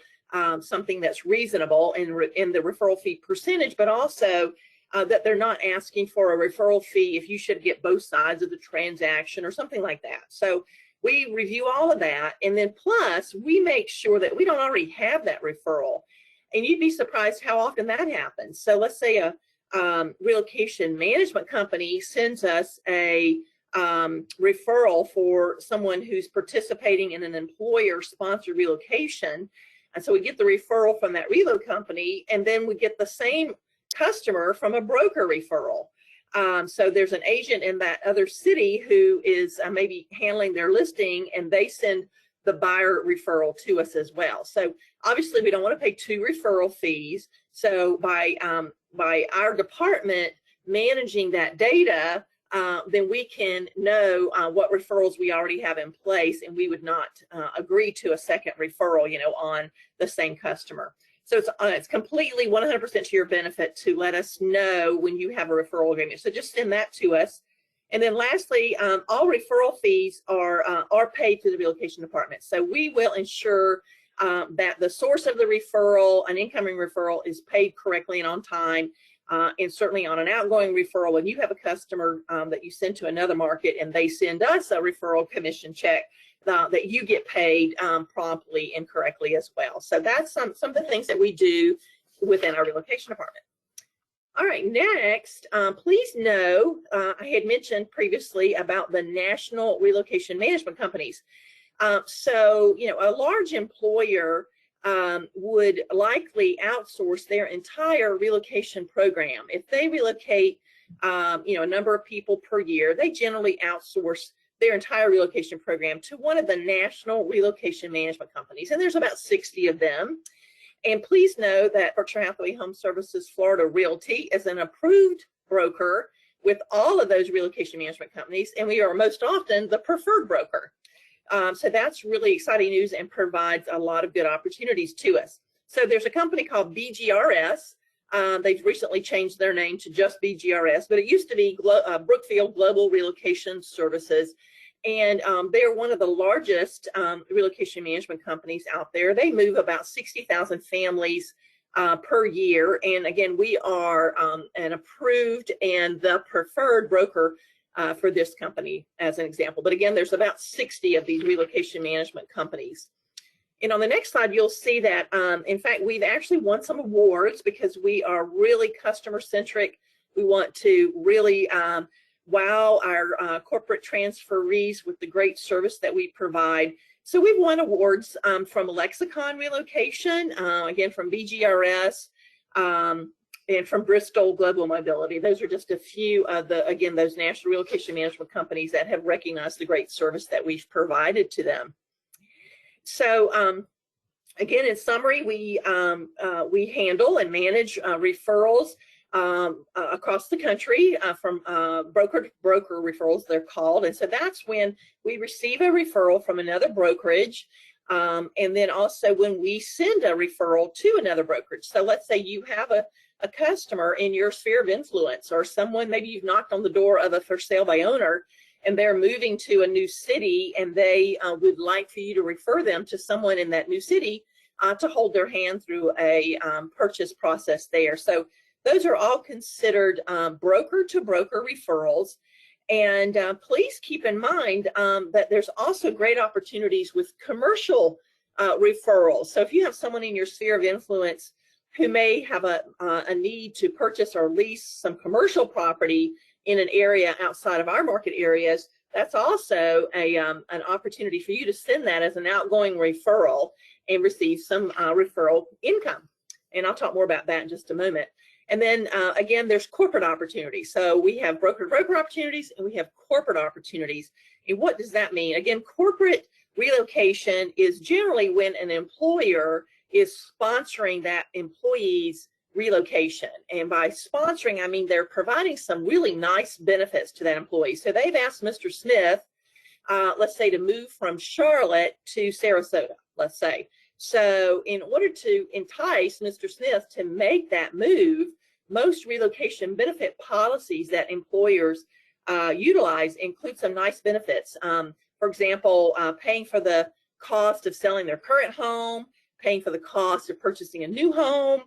[SPEAKER 6] something that's reasonable in the referral fee percentage, but also that they're not asking for a referral fee if you should get both sides of the transaction or something like that. So we review all of that, and then plus we make sure that we don't already have that referral. And you'd be surprised how often that happens. So let's say a relocation management company sends us a referral for someone who's participating in an employer-sponsored relocation. And so we get the referral from that relo company, and then we get the same customer from a broker referral. So there's an agent in that other city who is maybe handling their listing, and they send the buyer referral to us as well. So obviously we don't want to pay 2 referral fees. So by our department managing that data, then we can know what referrals we already have in place, and we would not agree to a second referral, on the same customer. So it's completely 100% to your benefit to let us know when you have a referral agreement. So just send that to us. And then lastly, all referral fees are paid to the relocation department. So we will ensure that the source of the referral, an incoming referral, is paid correctly and on time. And certainly on an outgoing referral, when you have a customer that you send to another market and they send us a referral commission check, that you get paid promptly and correctly as well. So that's some of the things that we do within our relocation department. All right, next, please know, I had mentioned previously about the national relocation management companies. So, a large employer would likely outsource their entire relocation program. If they relocate, a number of people per year, they generally outsource their entire relocation program to one of the national relocation management companies. And there's about 60 of them. And please know that Berkshire Hathaway Home Services Florida Realty is an approved broker with all of those relocation management companies, and we are most often the preferred broker. So that's really exciting news and provides a lot of good opportunities to us. So there's a company called BGRS. They've recently changed their name to just BGRS, but it used to be Brookfield Global Relocation Services. And they're one of the largest relocation management companies out there. They move about 60,000 families per year. And again, we are an approved and the preferred broker for this company as an example. But again, there's about 60 of these relocation management companies. And on the next slide, you'll see that, in fact, we've actually won some awards because we are really customer centric. We want to really wow our corporate transferees with the great service that we provide. So we've won awards from Lexicon Relocation, again, from BGRS, and from Bristol Global Mobility. Those are just a few of the, again, those national relocation management companies that have recognized the great service that we've provided to them. So again, in summary, we handle and manage referrals across the country from broker referrals, they're called. And so that's when we receive a referral from another brokerage, and then also when we send a referral to another brokerage. So let's say you have a customer in your sphere of influence, or someone, maybe you've knocked on the door of a for sale by owner, and they're moving to a new city, and they would like for you to refer them to someone in that new city to hold their hand through a purchase process there. So those are all considered broker-to-broker referrals. And please keep in mind that there's also great opportunities with commercial referrals. So if you have someone in your sphere of influence who may have a need to purchase or lease some commercial property in an area outside of our market areas, that's also an opportunity for you to send that as an outgoing referral and receive some referral income. And I'll talk more about that in just a moment. And then again, there's corporate opportunities. So we have broker-to-broker opportunities and we have corporate opportunities. And what does that mean? Again, corporate relocation is generally when an employer is sponsoring that employee's relocation. And by sponsoring, I mean they're providing some really nice benefits to that employee. So they've asked Mr. Smith, let's say, to move from Charlotte to Sarasota, let's say. So in order to entice Mr. Smith to make that move, most relocation benefit policies that employers utilize include some nice benefits. For example, paying for the cost of selling their current home, paying for the cost of purchasing a new home.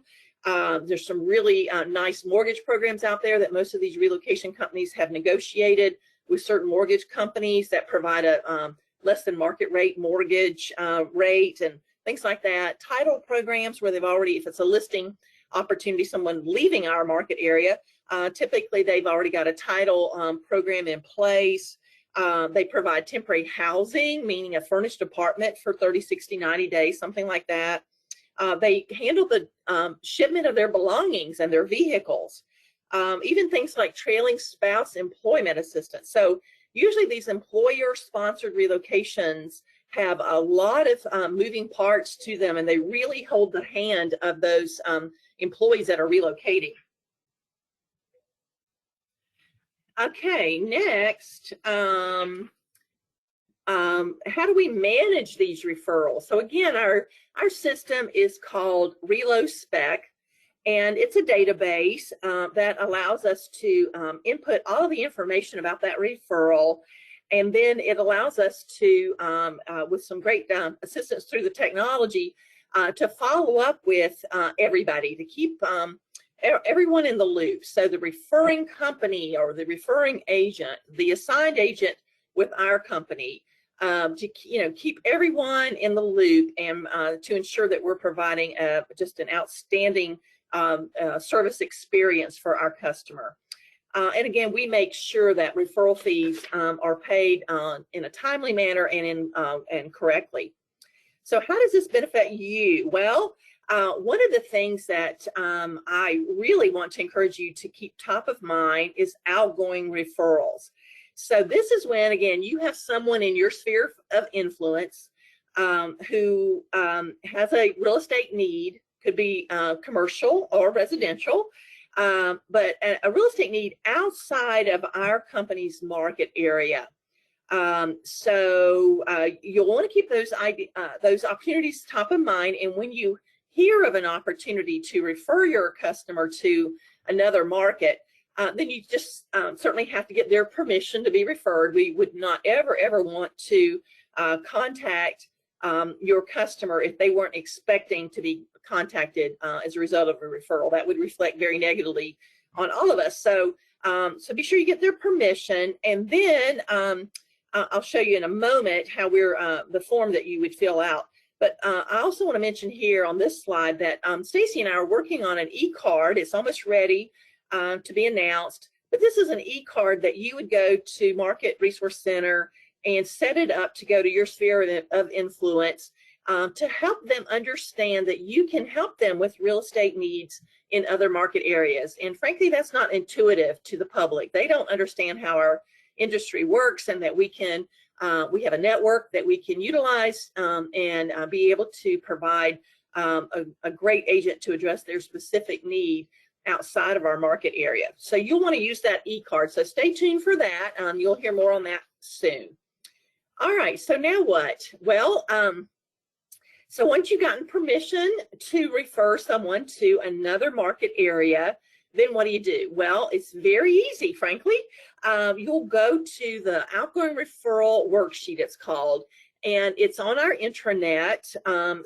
[SPEAKER 6] There's some really nice mortgage programs out there that most of these relocation companies have negotiated with certain mortgage companies that provide a less than market rate mortgage rate and things like that. Title programs where they've already, if it's a listing opportunity, someone leaving our market area, typically they've already got a title program in place. They provide temporary housing, meaning a furnished apartment for 30, 60, 90 days, something like that. They handle the shipment of their belongings and their vehicles, even things like trailing spouse employment assistance. So usually these employer-sponsored relocations have a lot of moving parts to them, and they really hold the hand of those employees that are relocating. Okay, next, how do we manage these referrals? So again, our system is called ReloSpec, and it's a database that allows us to input all the information about that referral, and then it allows us to, with some great assistance through the technology, to follow up with everybody, to keep everyone in the loop. So the referring company or the referring agent, the assigned agent with our company, to keep everyone in the loop and to ensure that we're providing just an outstanding service experience for our customer. And again, we make sure that referral fees are paid in a timely manner and correctly. So how does this benefit you? Well, one of the things that I really want to encourage you to keep top of mind is outgoing referrals. So this is when, again, you have someone in your sphere of influence who has a real estate need, could be commercial or residential, but a real estate need outside of our company's market area. So you'll want to keep those opportunities top of mind, and when you hear of an opportunity to refer your customer to another market, then you just certainly have to get their permission to be referred. We would not ever want to contact your customer if they weren't expecting to be contacted as a result of a referral. That would reflect very negatively on all of us. So so be sure you get their permission, and then I'll show you in a moment how the form that you would fill out. But I also want to mention here on this slide that Stacy and I are working on an e-card. It's almost ready to be announced. But this is an e-card that you would go to Market Resource Center and set it up to go to your sphere of influence to help them understand that you can help them with real estate needs in other market areas. And frankly, that's not intuitive to the public. They don't understand how our industry works, and that we have a network that we can utilize and be able to provide a great agent to address their specific need outside of our market area. So you'll want to use that e-card. So stay tuned for that. You'll hear more on that soon. All right, so now what? Well, so once you've gotten permission to refer someone to another market area, then what do? Well, it's very easy, frankly. You'll go to the Outgoing Referral Worksheet, it's called, and it's on our intranet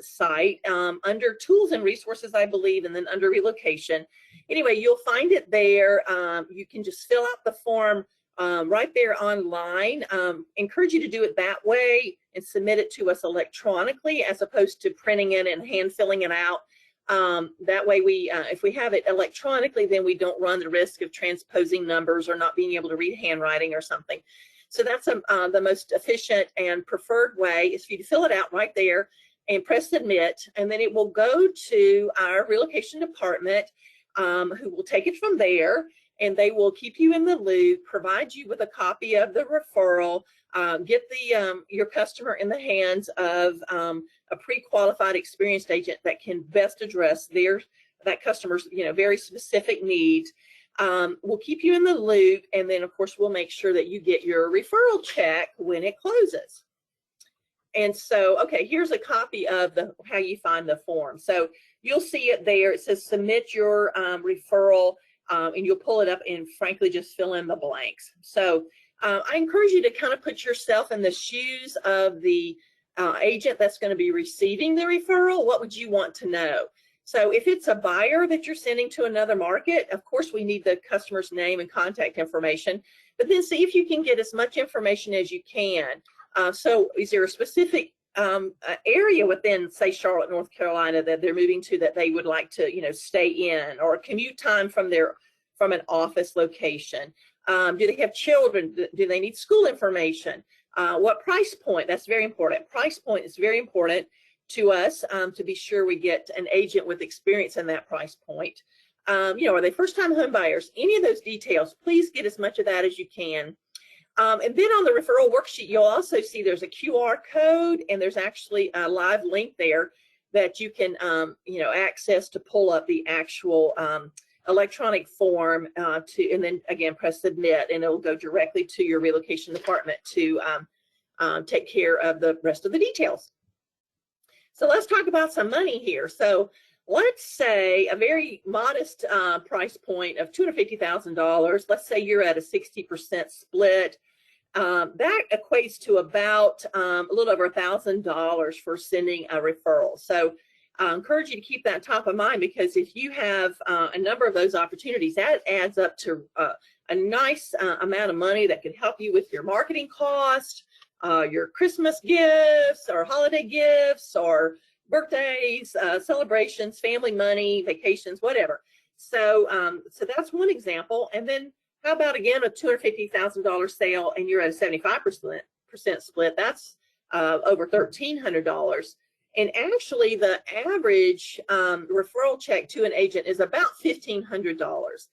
[SPEAKER 6] site under Tools and Resources, I believe, and then under Relocation. Anyway, you'll find it there. You can just fill out the form right there online. Encourage you to do it that way and submit it to us electronically as opposed to printing it and hand filling it out. That way if we have it electronically, then we don't run the risk of transposing numbers or not being able to read handwriting or something. So that's the most efficient and preferred way is for you to fill it out right there and press submit, and then it will go to our relocation department who will take it from there, and they will keep you in the loop, provide you with a copy of the referral, get your customer in the hands of a pre-qualified experienced agent that can best address that customer's very specific needs. We'll keep you in the loop, and then of course we'll make sure that you get your referral check when it closes. And so, okay, here's a copy of how you find the form. So you'll see it there. It says submit your referral, and you'll pull it up and frankly just fill in the blanks. So I encourage you to kind of put yourself in the shoes of the agent that's going to be receiving the referral. What would you want to know? So if it's a buyer that you're sending to another market, of course we need the customer's name and contact information, but then see if you can get as much information as you can. So is there a specific area within, say, Charlotte, North Carolina that they're moving to that they would like to, you know, stay in, or commute time from an office location. Do they have children? Do they need school information? What price point? That's very important. Price point is very important to us, to be sure we get an agent with experience in that price point. You know, are they first-time home buyers? Any of those details, please get as much of that as you can. And then on the referral worksheet, you'll also see there's a QR code, and there's actually a live link there that you can, you know, access to pull up the actual electronic form and then again press submit, and it'll go directly to your relocation department to take care of the rest of the details. So let's talk about some money here. So let's say a very modest price point of $250,000. Let's say you're at a 60% split. That equates to about a little over $1,000 for sending a referral. So I encourage you to keep that top of mind, because if you have a number of those opportunities, that adds up to a nice amount of money that could help you with your marketing cost, your Christmas gifts or holiday gifts or birthdays, celebrations, family money, vacations, whatever. So, so that's one example. And then how about, again, a $250,000 sale and you're at a 75% split? That's over $1,300. And actually, the average referral check to an agent is about $1,500.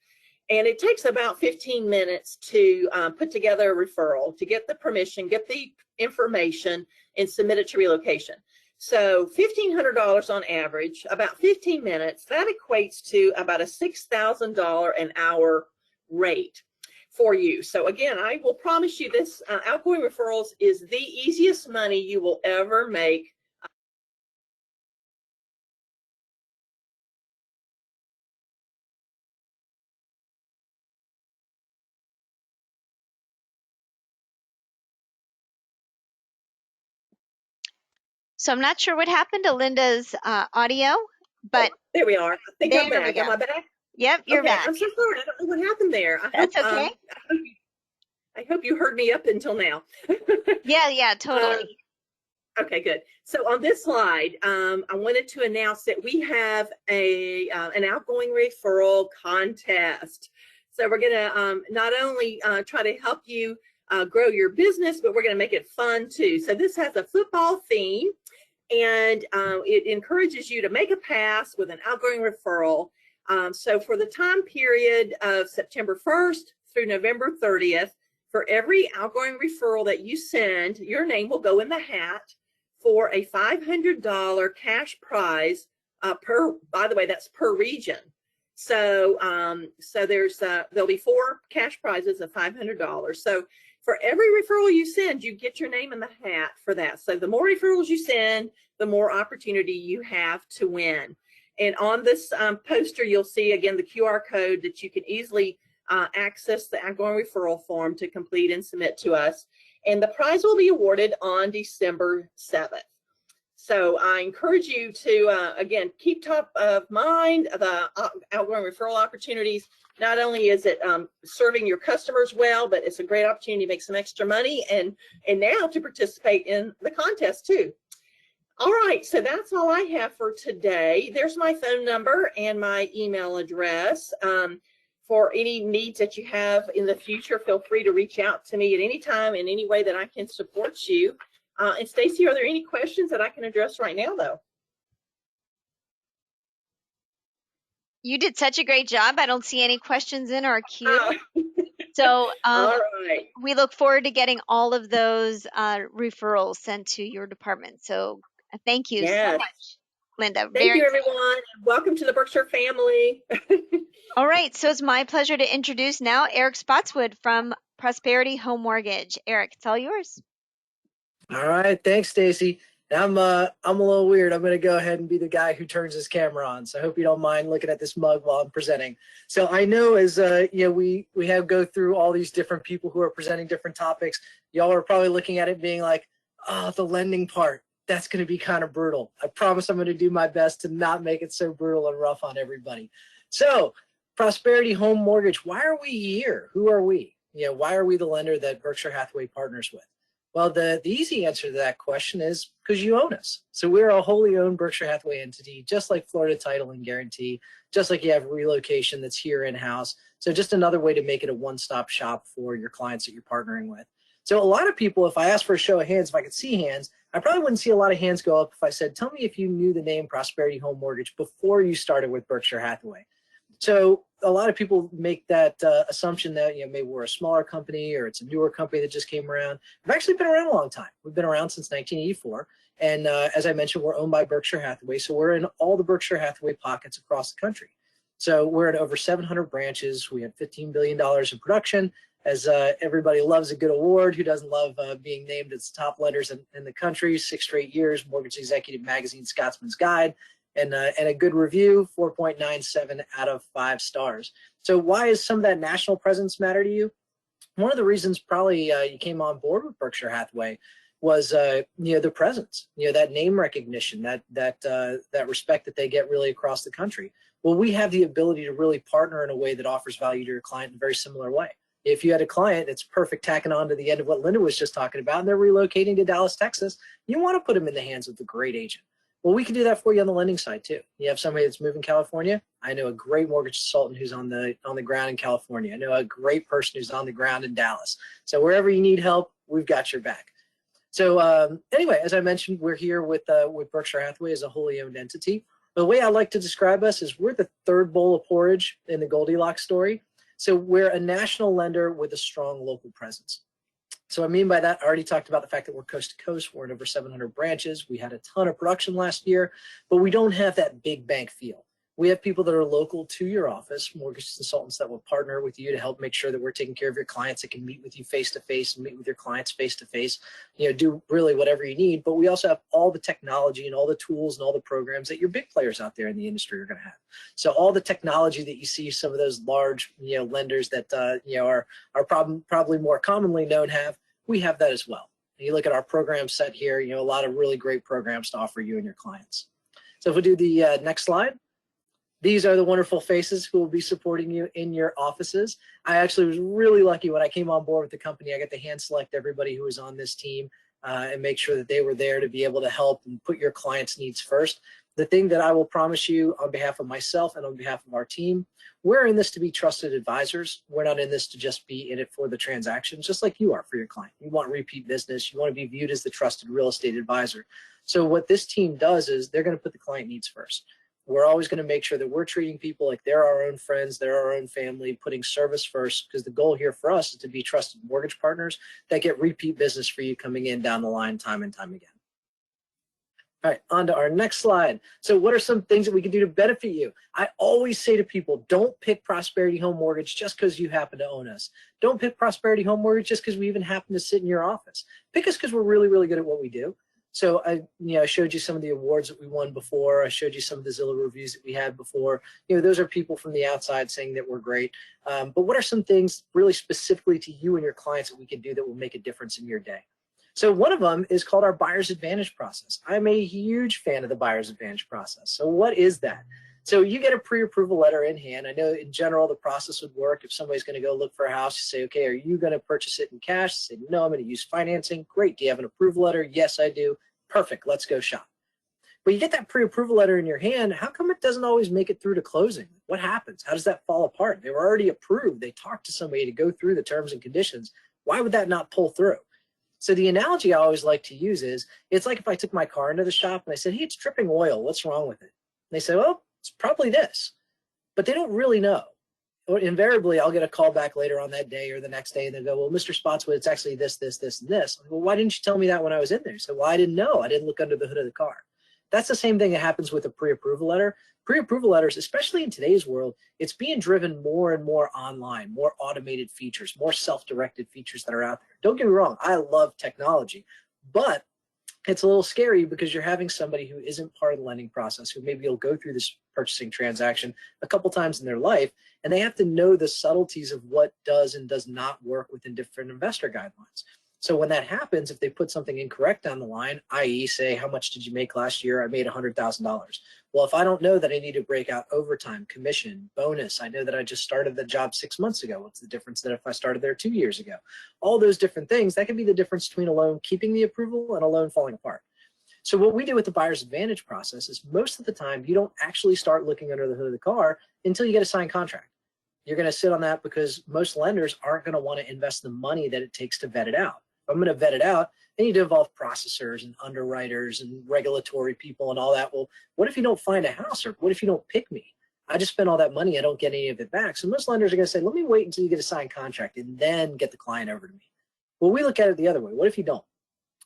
[SPEAKER 6] And it takes about 15 minutes to put together a referral, to get the permission, get the information, and submit it to relocation. So $1,500 on average, about 15 minutes, that equates to about a $6,000 an hour rate for you. So again, I will promise you this outgoing referrals is the easiest money you will ever make.
[SPEAKER 2] So I'm not sure what happened to Linda's audio, but
[SPEAKER 6] there we are. I think I'm
[SPEAKER 2] there we
[SPEAKER 6] back.
[SPEAKER 2] go.
[SPEAKER 6] Am I back?
[SPEAKER 2] Yep, you're
[SPEAKER 6] Okay,
[SPEAKER 2] back.
[SPEAKER 6] I'm so sorry. I don't know what happened there.
[SPEAKER 2] That's okay.
[SPEAKER 6] I hope you heard me up until now.
[SPEAKER 2] Yeah, totally.
[SPEAKER 6] Okay, good. So on this slide, I wanted to announce that we have an outgoing referral contest. So we're going to not only try to help you grow your business, but we're going to make it fun too. So this has a football theme, and it encourages you to make a pass with an outgoing referral. So for the time period of September 1st through November 30th, for every outgoing referral that you send, your name will go in the hat for a $500 cash prize by the way, that's per region. So there'll be 4 cash prizes of $500. So for every referral you send, you get your name in the hat for that. So the more referrals you send, the more opportunity you have to win. And on this poster, you'll see again the QR code that you can easily access the outgoing referral form to complete and submit to us. And the prize will be awarded on December 7th. So I encourage you to, again, keep top of mind the outgoing referral opportunities. Not only is it serving your customers well, but it's a great opportunity to make some extra money and now to participate in the contest too. All right, so that's all I have for today. There's my phone number and my email address. For any needs that you have in the future, feel free to reach out to me at any time in any way that I can support you. And Stacy, are there any questions that I can address right now, though?
[SPEAKER 2] You did such a great job. I don't see any questions in our queue. So
[SPEAKER 6] all right.
[SPEAKER 2] We look forward to getting all of those referrals sent to your department. So thank you so much, Linda.
[SPEAKER 6] Thank you, everyone. Welcome to the Berkshire family.
[SPEAKER 2] All right, so it's my pleasure to introduce now Eric Spotswood from Prosperity Home Mortgage. Eric, it's all yours.
[SPEAKER 7] All right, thanks, Stacy. I'm a little weird. I'm going to go ahead and be the guy who turns his camera on. So I hope you don't mind looking at this mug while I'm presenting. So I know as we have go through all these different people who are presenting different topics. Y'all are probably looking at it being like, oh, the lending part, that's going to be kind of brutal. I promise I'm going to do my best to not make it so brutal and rough on everybody. So Prosperity Home Mortgage, why are we here? Who are we? Why are we the lender that Berkshire Hathaway partners with? Well, the easy answer to that question is because you own us. So we're a wholly owned Berkshire Hathaway entity, just like Florida Title and Guarantee, just like you have Relocation that's here in-house. So just another way to make it a one-stop shop for your clients that you're partnering with. So a lot of people, if I asked for a show of hands, if I could see hands, I probably wouldn't see a lot of hands go up if I said, tell me if you knew the name Prosperity Home Mortgage before you started with Berkshire Hathaway. So a lot of people make that assumption that maybe we're a smaller company or it's a newer company that just came around. We've actually been around a long time. We've been around since 1984. And as I mentioned, we're owned by Berkshire Hathaway. So we're in all the Berkshire Hathaway pockets across the country. So we're in over 700 branches. We have $15 billion in production. As everybody loves a good award, who doesn't love being named as top lenders in the country? 6 straight years, Mortgage Executive Magazine, Scotsman's Guide. And a good review, 4.97 out of 5 stars. So why is some of that national presence matter to you? One of the reasons probably you came on board with Berkshire Hathaway was the presence, that name recognition, that respect that they get really across the country. Well, we have the ability to really partner in a way that offers value to your client in a very similar way. If you had a client that's perfect tacking on to the end of what Linda was just talking about, and they're relocating to Dallas, Texas, you want to put them in the hands of a great agent. Well, we can do that for you on the lending side too. You have somebody that's moving California. I know a great mortgage consultant who's on the ground in California. I know a great person who's on the ground in Dallas. So wherever you need help, we've got your back. So anyway, as I mentioned, we're here with Berkshire Hathaway as a wholly owned entity. The way I like to describe us is we're the third bowl of porridge in the Goldilocks story. So we're a national lender with a strong local presence. So I mean by that, I already talked about the fact that we're coast to coast. We're in over 700 branches. We had a ton of production last year, but we don't have that big bank feel. We have people that are local to your office, mortgage consultants that will partner with you to help make sure that we're taking care of your clients, that can meet with you face-to-face and meet with your clients face-to-face, do really whatever you need. But we also have all the technology and all the tools and all the programs that your big players out there in the industry are going to have. So all the technology that you see some of those large, lenders that, are probably more commonly known have, we have that as well. And you look at our program set here, a lot of really great programs to offer you and your clients. So if we do the next slide. These are the wonderful faces who will be supporting you in your offices. I actually was really lucky when I came on board with the company. I got to hand select everybody who was on this team and make sure that they were there to be able to help and put your clients' needs first. The thing that I will promise you on behalf of myself and on behalf of our team, we're in this to be trusted advisors. We're not in this to just be in it for the transaction, just like you are for your client. You want repeat business. You want to be viewed as the trusted real estate advisor. So what this team does is they're going to put the client needs first. We're always going to make sure that we're treating people like they're our own friends, they're our own family, putting service first, because the goal here for us is to be trusted mortgage partners that get repeat business for you coming in down the line time and time again. All right, on to our next slide. So what are some things that we can do to benefit you? I always say to people, don't pick Prosperity Home Mortgage just because you happen to own us. Don't pick Prosperity Home Mortgage just because we even happen to sit in your office. Pick us because we're really, really good at what we do. So I showed you some of the awards that we won before. I showed you some of the Zillow reviews that we had before. Those are people from the outside saying that we're great. But what are some things really specifically to you and your clients that we can do that will make a difference in your day? So one of them is called our Buyer's Advantage process. I'm a huge fan of the Buyer's Advantage process. So what is that? So you get a pre-approval letter in hand. I know in general the process would work if somebody's going to go look for a house. You say, okay, are you going to purchase it in cash? Say, no, I'm going to use financing. Great. Do you have an approval letter? Yes, I do. Perfect. Let's go shop. But you get that pre-approval letter in your hand. How come it doesn't always make it through to closing? What happens? How does that fall apart? They were already approved. They talked to somebody to go through the terms and conditions. Why would that not pull through? So the analogy I always like to use is, it's like if I took my car into the shop and I said, hey, it's dripping oil. What's wrong with it? And they say, well, it's probably this. But they don't really know. Or invariably, I'll get a call back later on that day or the next day, and they go, well, Mr. Spotswood, it's actually this, this, this, and this. Well, why didn't you tell me that when I was in there? So, well, I didn't know. I didn't look under the hood of the car. That's the same thing that happens with a pre-approval letter. Pre-approval letters, especially in today's world, it's being driven more and more online, more automated features, more self-directed features that are out there. Don't get me wrong, I love technology, but it's a little scary because you're having somebody who isn't part of the lending process, who maybe will go through this purchasing transaction a couple times in their life, and they have to know the subtleties of what does and does not work within different investor guidelines. So when that happens, if they put something incorrect down the line, i.e. say, how much did you make last year? I made $100,000. Well, if I don't know that I need to break out overtime, commission, bonus, I know that I just started the job 6 months ago. What's the difference that if I started there 2 years ago? All those different things, that can be the difference between a loan keeping the approval and a loan falling apart. So what we do with the buyer's advantage process is most of the time, you don't actually start looking under the hood of the car until you get a signed contract. You're going to sit on that because most lenders aren't going to want to invest the money that it takes to vet it out. If I'm going to vet it out, I need to involve processors and underwriters and regulatory people and all that. Well, what if you don't find a house, or what if you don't pick me? I just spent all that money, I don't get any of it back. So most lenders are going to say, let me wait until you get a signed contract and then get the client over to me. Well, we look at it the other way. What if you don't?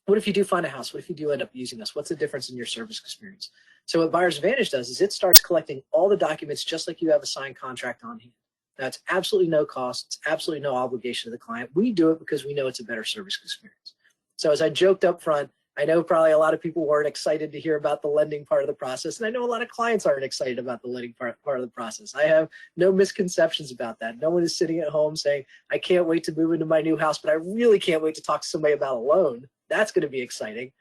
[SPEAKER 7] What if you do find a house? What if you do end up using us? What's the difference in your service experience? So what Buyer's Advantage does is it starts collecting all the documents just like you have a signed contract on hand. That's absolutely no cost. It's absolutely no obligation to the client. We do it because we know it's a better service experience. So as I joked up front, I know probably a lot of people weren't excited to hear about the lending part of the process, and I know a lot of clients aren't excited about the lending part of the process. I have no misconceptions about that. No one is sitting at home saying, I can't wait to move into my new house, but I really can't wait to talk to somebody about a loan. That's going to be exciting.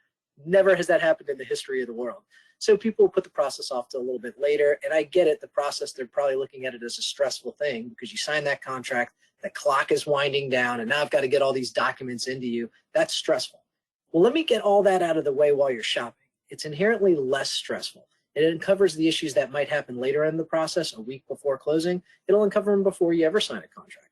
[SPEAKER 7] Never has that happened in the history of the world. So people put the process off to a little bit later, and I get it. The process, they're probably looking at it as a stressful thing because you sign that contract, the clock is winding down, and now I've got to get all these documents into you. That's stressful. Well, let me get all that out of the way while you're shopping. It's inherently less stressful. It uncovers the issues that might happen later in the process, a week before closing. It'll uncover them before you ever sign a contract.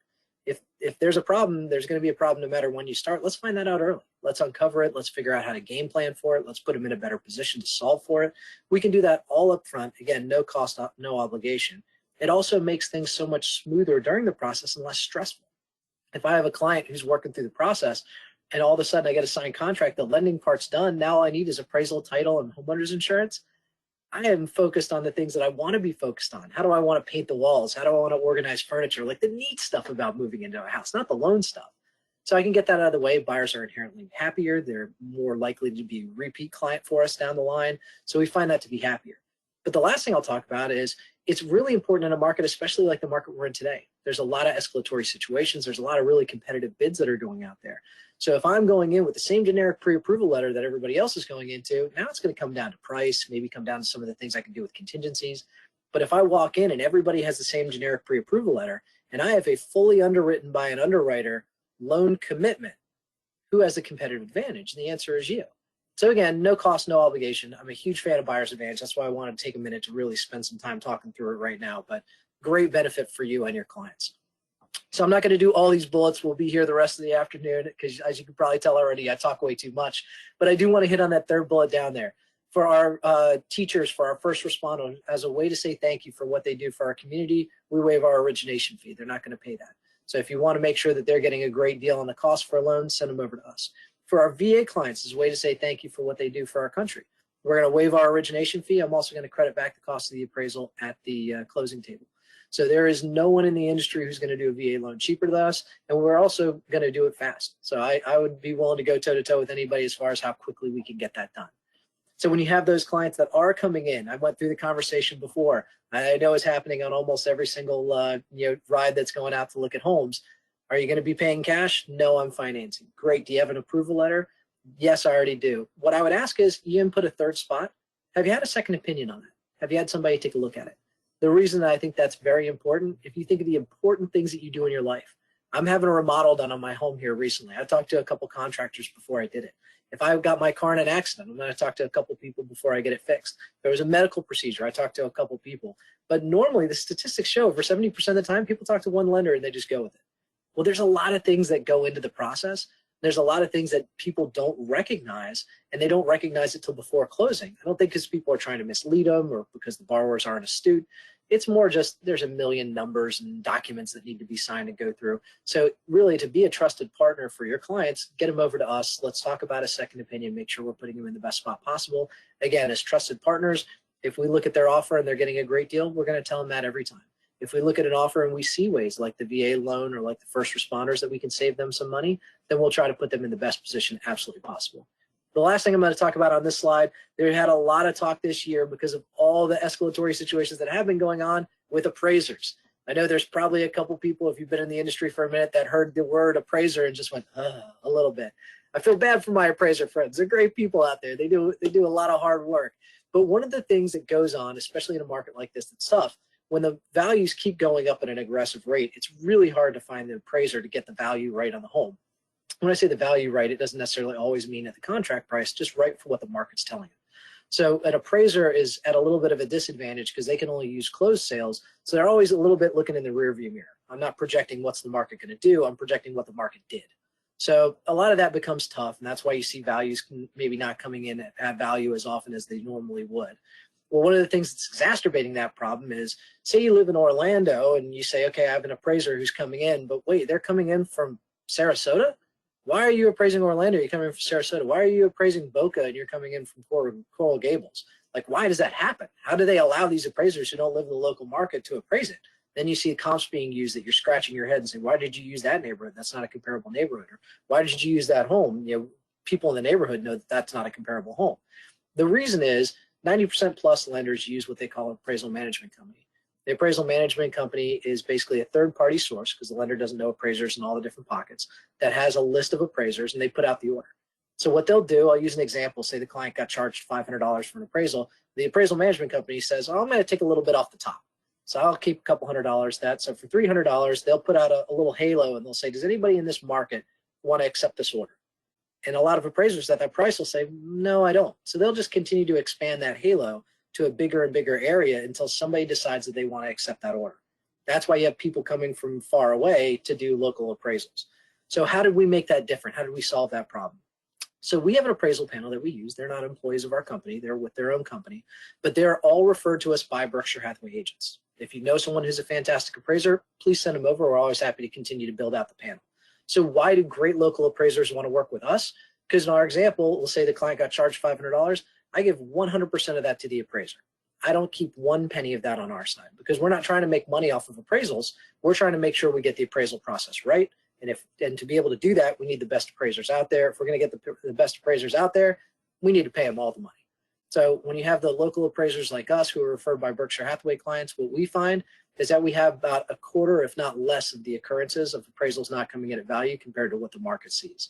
[SPEAKER 7] If there's a problem, there's going to be a problem no matter when you start. Let's find that out early. Let's uncover it. Let's figure out how to game plan for it. Let's put them in a better position to solve for it. We can do that all up front. Again, no cost, no obligation. It also makes things so much smoother during the process and less stressful. If I have a client who's working through the process and all of a sudden I get a signed contract, the lending part's done, now all I need is appraisal, title, and homeowner's insurance, I am focused on the things that I want to be focused on. How do I want to paint the walls? How do I want to organize furniture? Like the neat stuff about moving into a house, not the loan stuff. So I can get that out of the way. Buyers are inherently happier. They're more likely to be a repeat client for us down the line. So we find that to be happier. But the last thing I'll talk about is it's really important in a market, especially like the market we're in today. There's a lot of escalatory situations. There's a lot of really competitive bids that are going out there. So if I'm going in with the same generic pre-approval letter that everybody else is going into, now it's going to come down to price, maybe come down to some of the things I can do with contingencies. But if I walk in and everybody has the same generic pre-approval letter, and I have a fully underwritten by an underwriter loan commitment, who has the competitive advantage? And the answer is you. So again, no cost, no obligation. I'm a huge fan of Buyer's Advantage. That's why I want to take a minute to really spend some time talking through it right now, but great benefit for you and your clients. So I'm not going to do all these bullets. We'll be here the rest of the afternoon because, as you can probably tell already, I talk way too much. But I do want to hit on that third bullet down there. For our teachers, for our first responders, as a way to say thank you for what they do for our community, we waive our origination fee. They're not going to pay that. So if you want to make sure that they're getting a great deal on the cost for a loan, send them over to us. For our VA clients, as a way to say thank you for what they do for our country, we're going to waive our origination fee. I'm also going to credit back the cost of the appraisal at the closing table. So there is no one in the industry who's going to do a VA loan cheaper than us, and we're also going to do it fast. So I would be willing to go toe-to-toe with anybody as far as how quickly we can get that done. So when you have those clients that are coming in, I went through the conversation before. I know it's happening on almost every single ride that's going out to look at homes. Are you going to be paying cash? No, I'm financing. Great. Do you have an approval letter? Yes, I already do. What I would ask is, you input a third spot. Have you had a second opinion on it? Have you had somebody take a look at it? The reason that I think that's very important, if you think of the important things that you do in your life. I'm having a remodel done on my home here recently. I talked to a couple contractors before I did it. If I got my car in an accident, I'm going to talk to a couple people before I get it fixed. If there was a medical procedure, I talked to a couple people. But normally the statistics show for 70% of the time, people talk to one lender and they just go with it. Well, there's a lot of things that go into the process. There's a lot of things that people don't recognize, and they don't recognize it till before closing. I don't think because people are trying to mislead them or because the borrowers aren't astute. It's more just there's a million numbers and documents that need to be signed and go through. So really, to be a trusted partner for your clients, get them over to us. Let's talk about a second opinion, make sure we're putting them in the best spot possible. Again, as trusted partners, if we look at their offer and they're getting a great deal, we're going to tell them that every time. If we look at an offer and we see ways like the VA loan or like the first responders that we can save them some money, then we'll try to put them in the best position absolutely possible. The last thing I'm going to talk about on this slide, they had a lot of talk this year because of all the escalatory situations that have been going on with appraisers. I know there's probably a couple people, if you've been in the industry for a minute, that heard the word appraiser and just went, a little bit. I feel bad for my appraiser friends. They're great people out there. They do a lot of hard work. But one of the things that goes on, especially in a market like this that's tough, when the values keep going up at an aggressive rate, it's really hard to find the appraiser to get the value right on the home. When I say the value right, it doesn't necessarily always mean at the contract price, just right for what the market's telling you. So an appraiser is at a little bit of a disadvantage because they can only use closed sales. So they're always a little bit looking in the rearview mirror. I'm not projecting what's the market going to do. I'm projecting what the market did. So a lot of that becomes tough. And that's why you see values maybe not coming in at value as often as they normally would. Well, one of the things that's exacerbating that problem is, say you live in Orlando and you say, okay, I have an appraiser who's coming in, but wait, they're coming in from Sarasota? Why are you appraising Orlando? You're coming in from Sarasota. Why are you appraising Boca and you're coming in from Coral Gables? Like, why does that happen? How do they allow these appraisers who don't live in the local market to appraise it? Then you see comps being used that you're scratching your head and saying, why did you use that neighborhood? That's not a comparable neighborhood. Or why did you use that home? You know, people in the neighborhood know that that's not a comparable home. The reason is 90% plus lenders use what they call an appraisal management company. The appraisal management company is basically a third-party source, because the lender doesn't know appraisers in all the different pockets, that has a list of appraisers, and they put out the order. So what they'll do, I'll use an example, say the client got charged $500 for an appraisal. The appraisal management company says, oh, I'm going to take a little bit off the top. So I'll keep a couple $100 that. So for $300, they'll put out a little halo, and they'll say, does anybody in this market want to accept this order? And a lot of appraisers at that price will say, no, I don't. So they'll just continue to expand that halo to a bigger and bigger area until somebody decides that they want to accept that order. That's why you have people coming from far away to do local appraisals. So how did we make that different? How did we solve that problem? So we have an appraisal panel that we use. They're not employees of our company. They're with their own company, but they're all referred to us by Berkshire Hathaway agents. If you know someone who's a fantastic appraiser, please send them over. We're always happy to continue to build out the panel. So why do great local appraisers want to work with us? Because in our example, we'll say the client got charged $500. I give 100% of that to the appraiser. I don't keep one penny of that on our side, because we're not trying to make money off of appraisals. We're trying to make sure we get the appraisal process right. And to be able to do that, we need the best appraisers out there. If we're going to get the best appraisers out there, we need to pay them all the money. So when you have the local appraisers like us who are referred by Berkshire Hathaway clients, what we find is that we have about a quarter, if not less, of the occurrences of appraisals not coming in at value compared to what the market sees.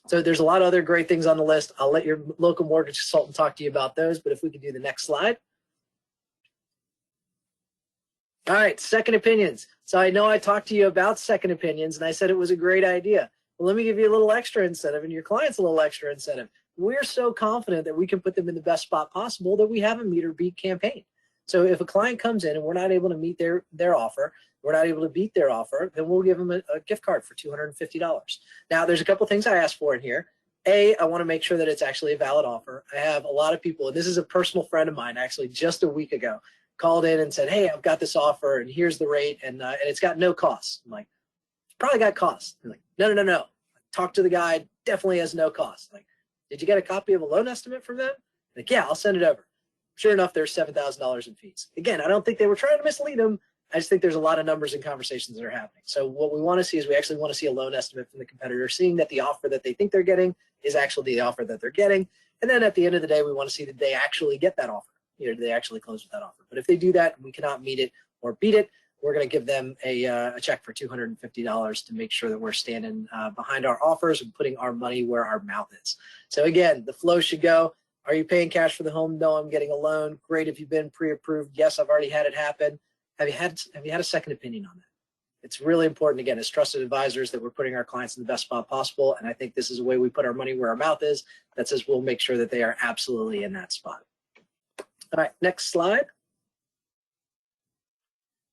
[SPEAKER 7] So there's a lot of other great things on the list. I'll let your local mortgage consultant talk to you about those, but if we could do the next slide. All right, second opinions. So I know I talked to you about second opinions and I said it was a great idea. Well, let me give you a little extra incentive and your clients a little extra incentive. We're so confident that we can put them in the best spot possible that we have a meet or beat campaign. So if a client comes in and we're not able to meet their offer, we're not able to beat their offer, then we'll give them a gift card for $250. Now, there's a couple things I asked for in here. A, I want to make sure that it's actually a valid offer. I have a lot of people, and this is a personal friend of mine, actually just a week ago, called in and said, hey, I've got this offer and here's the rate, and it's got no cost. I'm like, it's probably got cost. They're like, no. Talk to the guy, definitely has no cost. Like, did you get a copy of a loan estimate from them? Like, yeah, I'll send it over. Sure enough, there's $7,000 in fees. Again, I don't think they were trying to mislead them. I just think there's a lot of numbers and conversations that are happening. So what we want to see is we actually want to see a loan estimate from the competitor, seeing that the offer that they think they're getting is actually the offer that they're getting. And then at the end of the day, we want to see that they actually get that offer. You know, do they actually close with that offer? But if they do that and we cannot meet it or beat it, we're going to give them a check for $250 to make sure that we're standing behind our offers and putting our money where our mouth is. So again, the flow should go. Are you paying cash for the home? No, I'm getting a loan. Great. If you've been pre-approved, yes, I've already had it happen. Have you had a second opinion on that? It's really important, again, as trusted advisors, that we're putting our clients in the best spot possible. And I think this is a way we put our money where our mouth is. That says we'll make sure that they are absolutely in that spot. All right, next slide.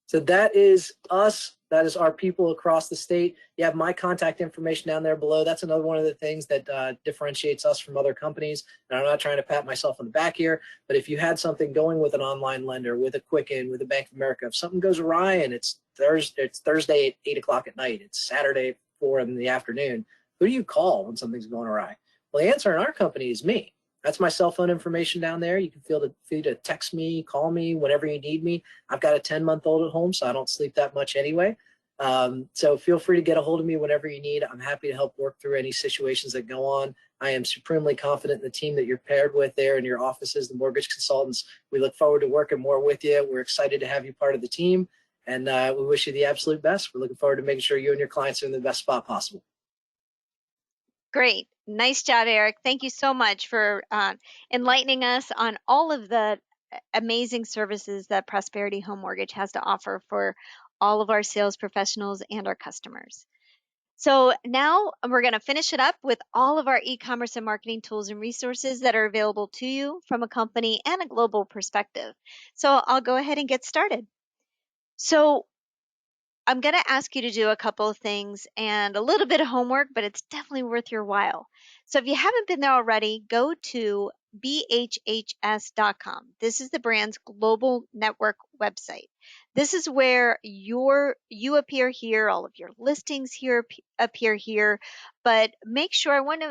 [SPEAKER 7] So that is us. That is our people across the state. You have my contact information down there below. That's another one of the things that differentiates us from other companies. And I'm not trying to pat myself on the back here, but if you had something going with an online lender, with a Quicken, with a Bank of America, if something goes awry and it's Thursday at 8 o'clock at night, it's Saturday at 4 in the afternoon, who do you call when something's going awry? Well, the answer in our company is me. That's my cell phone information down there. You can feel free to text me, call me whenever you need me. I've got a 10-month-old at home, so I don't sleep that much anyway. So feel free to get a hold of me whenever you need. I'm happy to help work through any situations that go on. I am supremely confident in the team that you're paired with there in your offices, the mortgage consultants. We look forward to working more with you. We're excited to have you part of the team. And we wish you the absolute best. We're looking forward to making sure you and your clients are in the best spot possible.
[SPEAKER 2] Great. Nice job, Eric. Thank you so much for enlightening us on all of the amazing services that Prosperity Home Mortgage has to offer for all of our sales professionals and our customers. So now we're going to finish it up with all of our e-commerce and marketing tools and resources that are available to you from a company and a global perspective. So I'll go ahead and get started. So I'm going to ask you to do a couple of things and a little bit of homework, but it's definitely worth your while. So if you haven't been there already, go to BHHS.com. This is the brand's global network website. This is where you appear here, all of your listings here appear here, but make sure, I want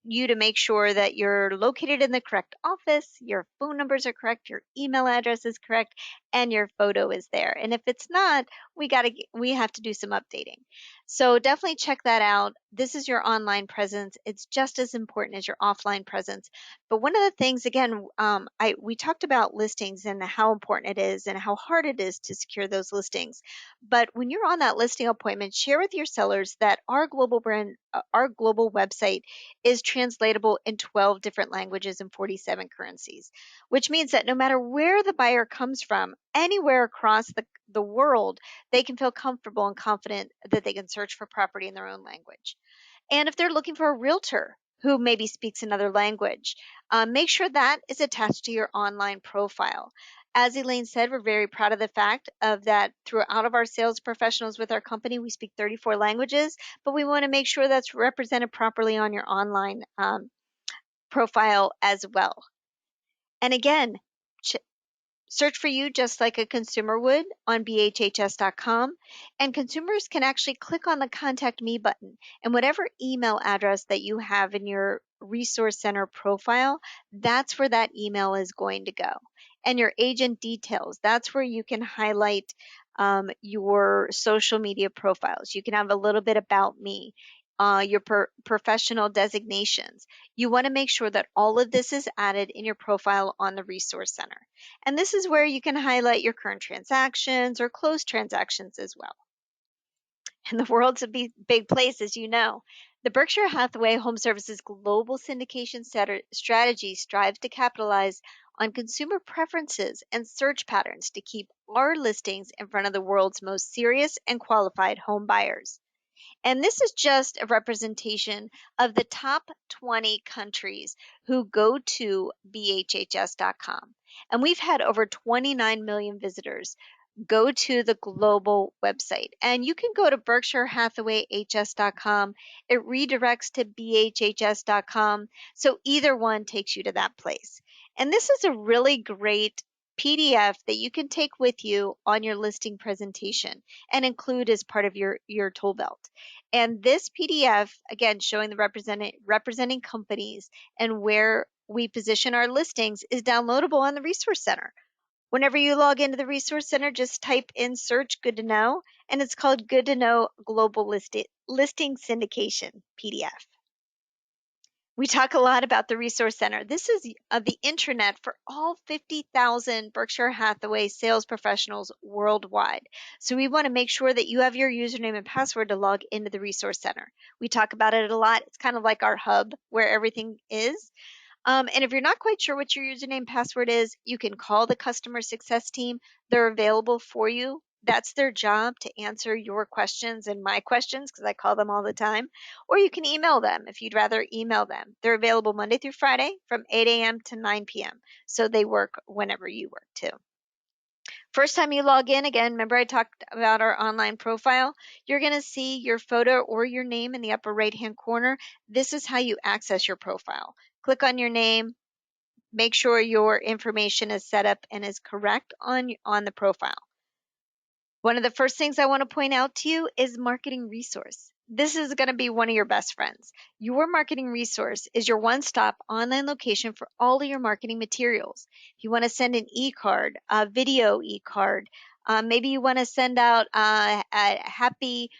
[SPEAKER 2] you to make sure that you're located in the correct office, your phone numbers are correct, your email address is correct, and your photo is there. And if it's not, we have to do some updating. So definitely check that out. This is your online presence. It's just as important as your offline presence. But one of the things, again, we talked about listings and how important it is and how hard it is to secure those listings. But when you're on that listing appointment, share with your sellers that our global website is translatable in 12 different languages and 47 currencies, which means that no matter where the buyer comes from, anywhere across the world, they can feel comfortable and confident that they can search for property in their own language. And if they're looking for a realtor who maybe speaks another language, make sure that is attached to your online profile. As Elaine said, we're very proud of the fact of that throughout of our sales professionals with our company, we speak 34 languages, but we want to make sure that's represented properly on your online profile as well. And again, search for you just like a consumer would on BHHS.com, and consumers can actually click on the Contact Me button, and whatever email address that you have in your Resource Center profile, that's where that email is going to go. And your agent details, that's where you can highlight your social media profiles. You can have a little bit about me, your professional designations. You want to make sure that all of this is added in your profile on the Resource Center. And this is where you can highlight your current transactions or closed transactions as well. And the world's a big place, as you know. The Berkshire Hathaway Home Services global syndication strategy strives to capitalize on consumer preferences and search patterns to keep our listings in front of the world's most serious and qualified home buyers. And this is just a representation of the top 20 countries who go to BHHS.com. And we've had over 29 million visitors go to the global website. And you can go to BerkshireHathawayHS.com. It redirects to BHHS.com. So either one takes you to that place. And this is a really great PDF that you can take with you on your listing presentation and include as part of your tool belt. And this PDF, again, showing the representing companies and where we position our listings, is downloadable on the Resource Center. Whenever you log into the Resource Center, just type in search Good to Know, and it's called Good to Know Global Listing Syndication PDF. We talk a lot about the Resource Center. This is the intranet for all 50,000 Berkshire Hathaway sales professionals worldwide. So we want to make sure that you have your username and password to log into the Resource Center. We talk about it a lot. It's kind of like our hub where everything is. And if you're not quite sure what your username password is, you can call the customer success team. They're available for you. That's their job, to answer your questions and my questions, because I call them all the time. Or you can email them if you'd rather email them. They're available Monday through Friday from 8 a.m. to 9 p.m. So they work whenever you work too. First time you log in, again, remember I talked about our online profile. You're going to see your photo or your name in the upper right-hand corner. This is how you access your profile. Click on your name. Make sure your information is set up and is correct on the profile. One of the first things I want to point out to you is marketing resource. This is going to be one of your best friends. Your marketing resource is your one-stop online location for all of your marketing materials. If you want to send an e-card, a video e-card, maybe you want to send out a happy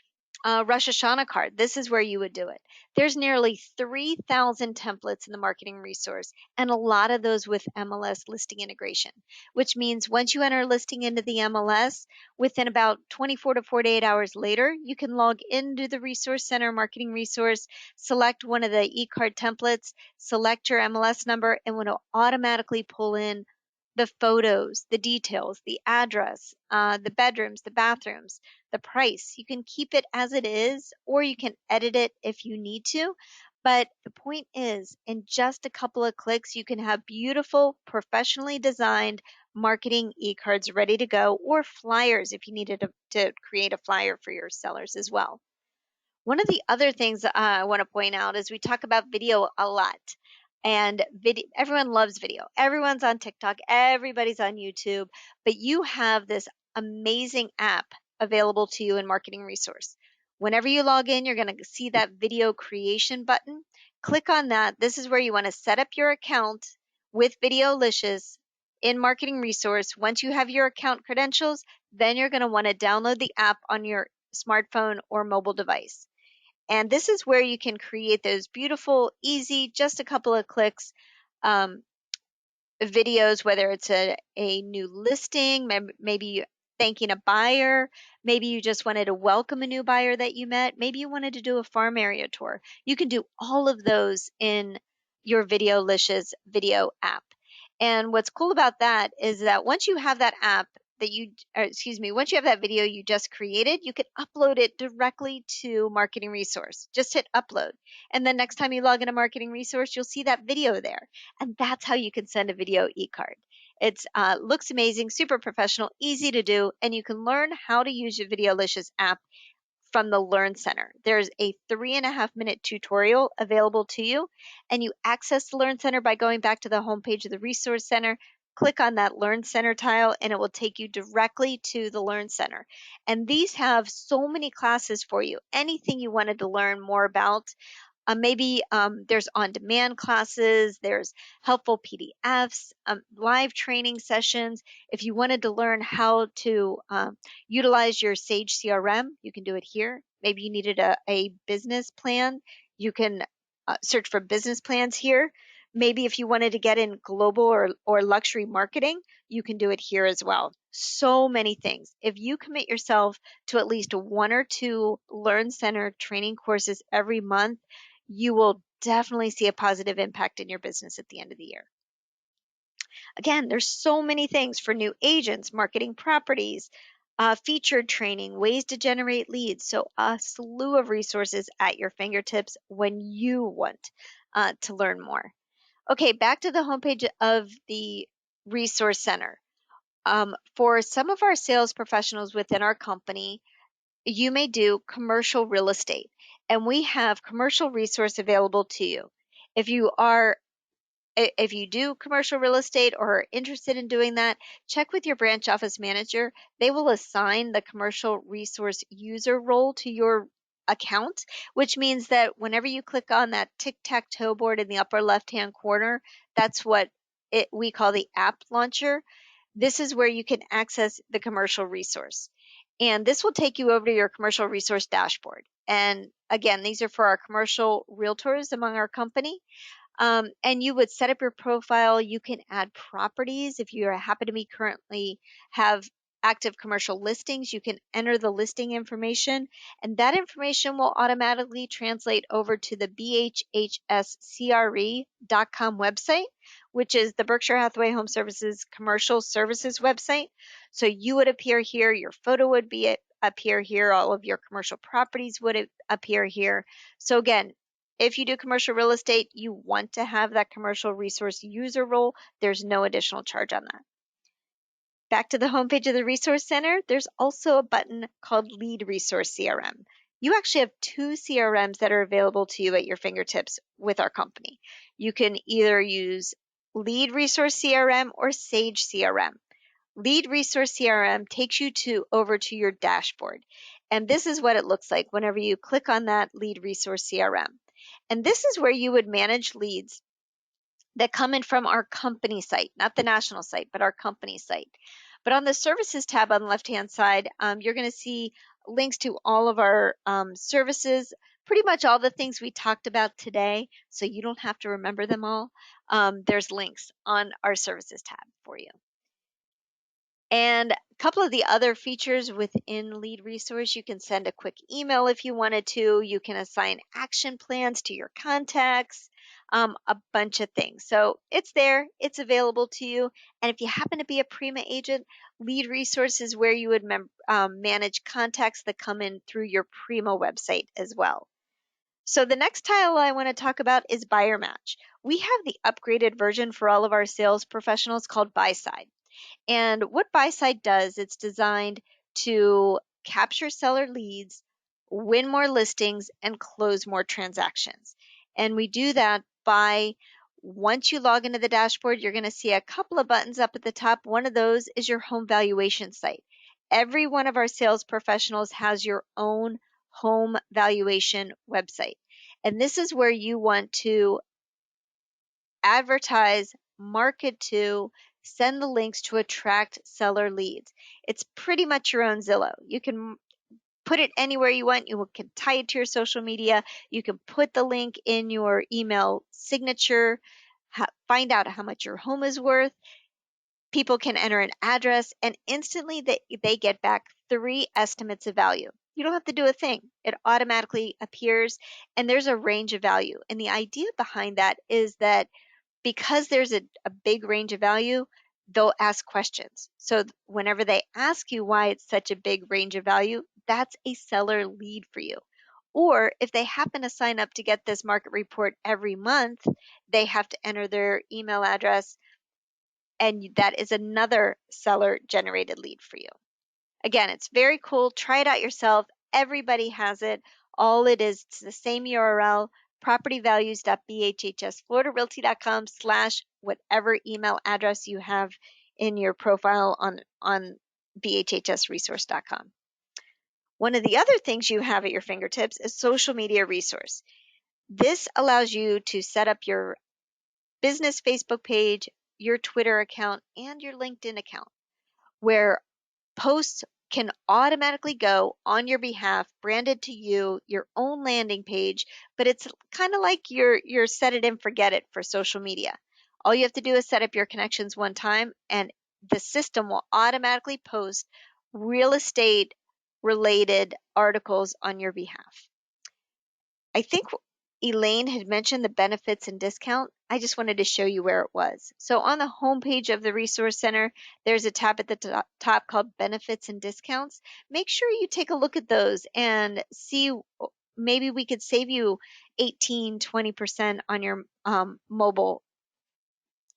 [SPEAKER 2] Rosh Hashanah card. This is where you would do it. There's nearly 3,000 templates in the marketing resource, and a lot of those with MLS listing integration, which means once you enter a listing into the MLS, within about 24 to 48 hours later, you can log into the Resource Center marketing resource, select one of the e-card templates, select your MLS number, and it will automatically pull in the photos, the details, the address, the bedrooms, the bathrooms, the price. You can keep it as it is, or you can edit it if you need to. But the point is, in just a couple of clicks, you can have beautiful, professionally designed marketing e-cards ready to go, or flyers if you needed to create a flyer for your sellers as well. One of the other things I want to point out is we talk about video a lot. And everyone loves video. Everyone's on TikTok, everybody's on YouTube, but you have this amazing app available to you in Marketing Resource. Whenever you log in, you're going to see that video creation button. Click on that. This is where you want to set up your account with Videolicious in Marketing Resource. Once you have your account credentials, then you're going to want to download the app on your smartphone or mobile device. And this is where you can create those beautiful, easy, just a couple of clicks videos, whether it's a new listing, maybe thanking a buyer, maybe you just wanted to welcome a new buyer that you met, maybe you wanted to do a farm area tour. You can do all of those in your Videolicious video app. And what's cool about that is that once you have that app, once you have that video you just created, you can upload it directly to Marketing Resource. Just hit upload. And then next time you log into Marketing Resource, you'll see that video there. And that's how you can send a video e-card. It looks amazing, super professional, easy to do, and you can learn how to use your Videolicious app from the Learn Center. There's a 3.5-minute tutorial available to you, and you access the Learn Center by going back to the homepage of the Resource Center. Click on that Learn Center tile, and it will take you directly to the Learn Center. And these have so many classes for you. Anything you wanted to learn more about. Maybe there's on-demand classes, there's helpful PDFs, live training sessions. If you wanted to learn how to utilize your Sage CRM, you can do it here. Maybe you needed a business plan, you can search for business plans here. Maybe if you wanted to get in global or luxury marketing, you can do it here as well. So many things. If you commit yourself to at least 1 or 2 Learn Center training courses every month, you will definitely see a positive impact in your business at the end of the year. Again, there's so many things for new agents, marketing properties, featured training, ways to generate leads. So a slew of resources at your fingertips when you want to learn more. Okay, back to the homepage of the Resource Center. For some of our sales professionals within our company, you may do commercial real estate, and we have commercial resource available to you. If you do commercial real estate or are interested in doing that, check with your branch office manager. They will assign the commercial resource user role to your account, which means that whenever you click on that tic-tac-toe board in the upper left-hand corner, that's what we call the app launcher. This is where you can access the commercial resource. And this will take you over to your commercial resource dashboard. And again, these are for our commercial realtors among our company. And you would set up your profile. You can add properties. If you happen to be currently have active commercial listings, you can enter the listing information, and that information will automatically translate over to the BHHSCRE.com website, which is the Berkshire Hathaway Home Services Commercial Services website. So you would appear here, your photo would appear here, all of your commercial properties would appear here. So again, if you do commercial real estate, you want to have that commercial resource user role. There's no additional charge on that. Back to the homepage of the Resource Center, there's also a button called Lead Resource CRM. You actually have 2 CRMs that are available to you at your fingertips with our company. You can either use Lead Resource CRM or Sage CRM. Lead Resource CRM takes you over to your dashboard. And this is what it looks like whenever you click on that Lead Resource CRM. And this is where you would manage leads that come in from our company site, not the national site, but our company site. But on the services tab on the left-hand side, you're going to see links to all of our services, pretty much all the things we talked about today, so you don't have to remember them all. There's links on our services tab for you. And a couple of the other features within Lead Resource, you can send a quick email if you wanted to. You can assign action plans to your contacts, a bunch of things. So it's there, it's available to you. And if you happen to be a Prima agent, Lead Resource is where you would manage contacts that come in through your Prima website as well. So the next tile I want to talk about is Buyer Match. We have the upgraded version for all of our sales professionals called Buy Side. And what Buy-Side does, it's designed to capture seller leads, win more listings, and close more transactions. And we do that by, once you log into the dashboard, you're going to see a couple of buttons up at the top. One of those is your home valuation site. Every one of our sales professionals has your own home valuation website. And this is where you want to advertise, market to, send the links to attract seller leads. It's pretty much your own Zillow. You can put it anywhere you want. You can tie it to your social media. You can put the link in your email signature, find out how much your home is worth. People can enter an address and instantly they get back 3 estimates of value. You don't have to do a thing. It automatically appears and there's a range of value. And the idea behind that is that because there's a big range of value, they'll ask questions. So whenever they ask you why it's such a big range of value, that's a seller lead for you. Or if they happen to sign up to get this market report every month, they have to enter their email address, and that is another seller generated lead for you. Again, it's very cool. Try it out yourself. Everybody has it. All it is, it's the same URL, propertyvalues.bhhsfloridarealty.com/whatever email address you have in your profile on bhhsresource.com. One of the other things you have at your fingertips is social media resource. This allows you to set up your business Facebook page, your Twitter account, and your LinkedIn account, where posts can automatically go on your behalf, branded to you, your own landing page, but it's kind of like your set it and forget it for social media. All you have to do is set up your connections one time and the system will automatically post real estate related articles on your behalf. I think Elaine had mentioned the benefits and discount. I just wanted to show you where it was. So on the homepage of the Resource Center, there's a tab at the top called Benefits and Discounts. Make sure you take a look at those and see, maybe we could save you 18, 20% on your mobile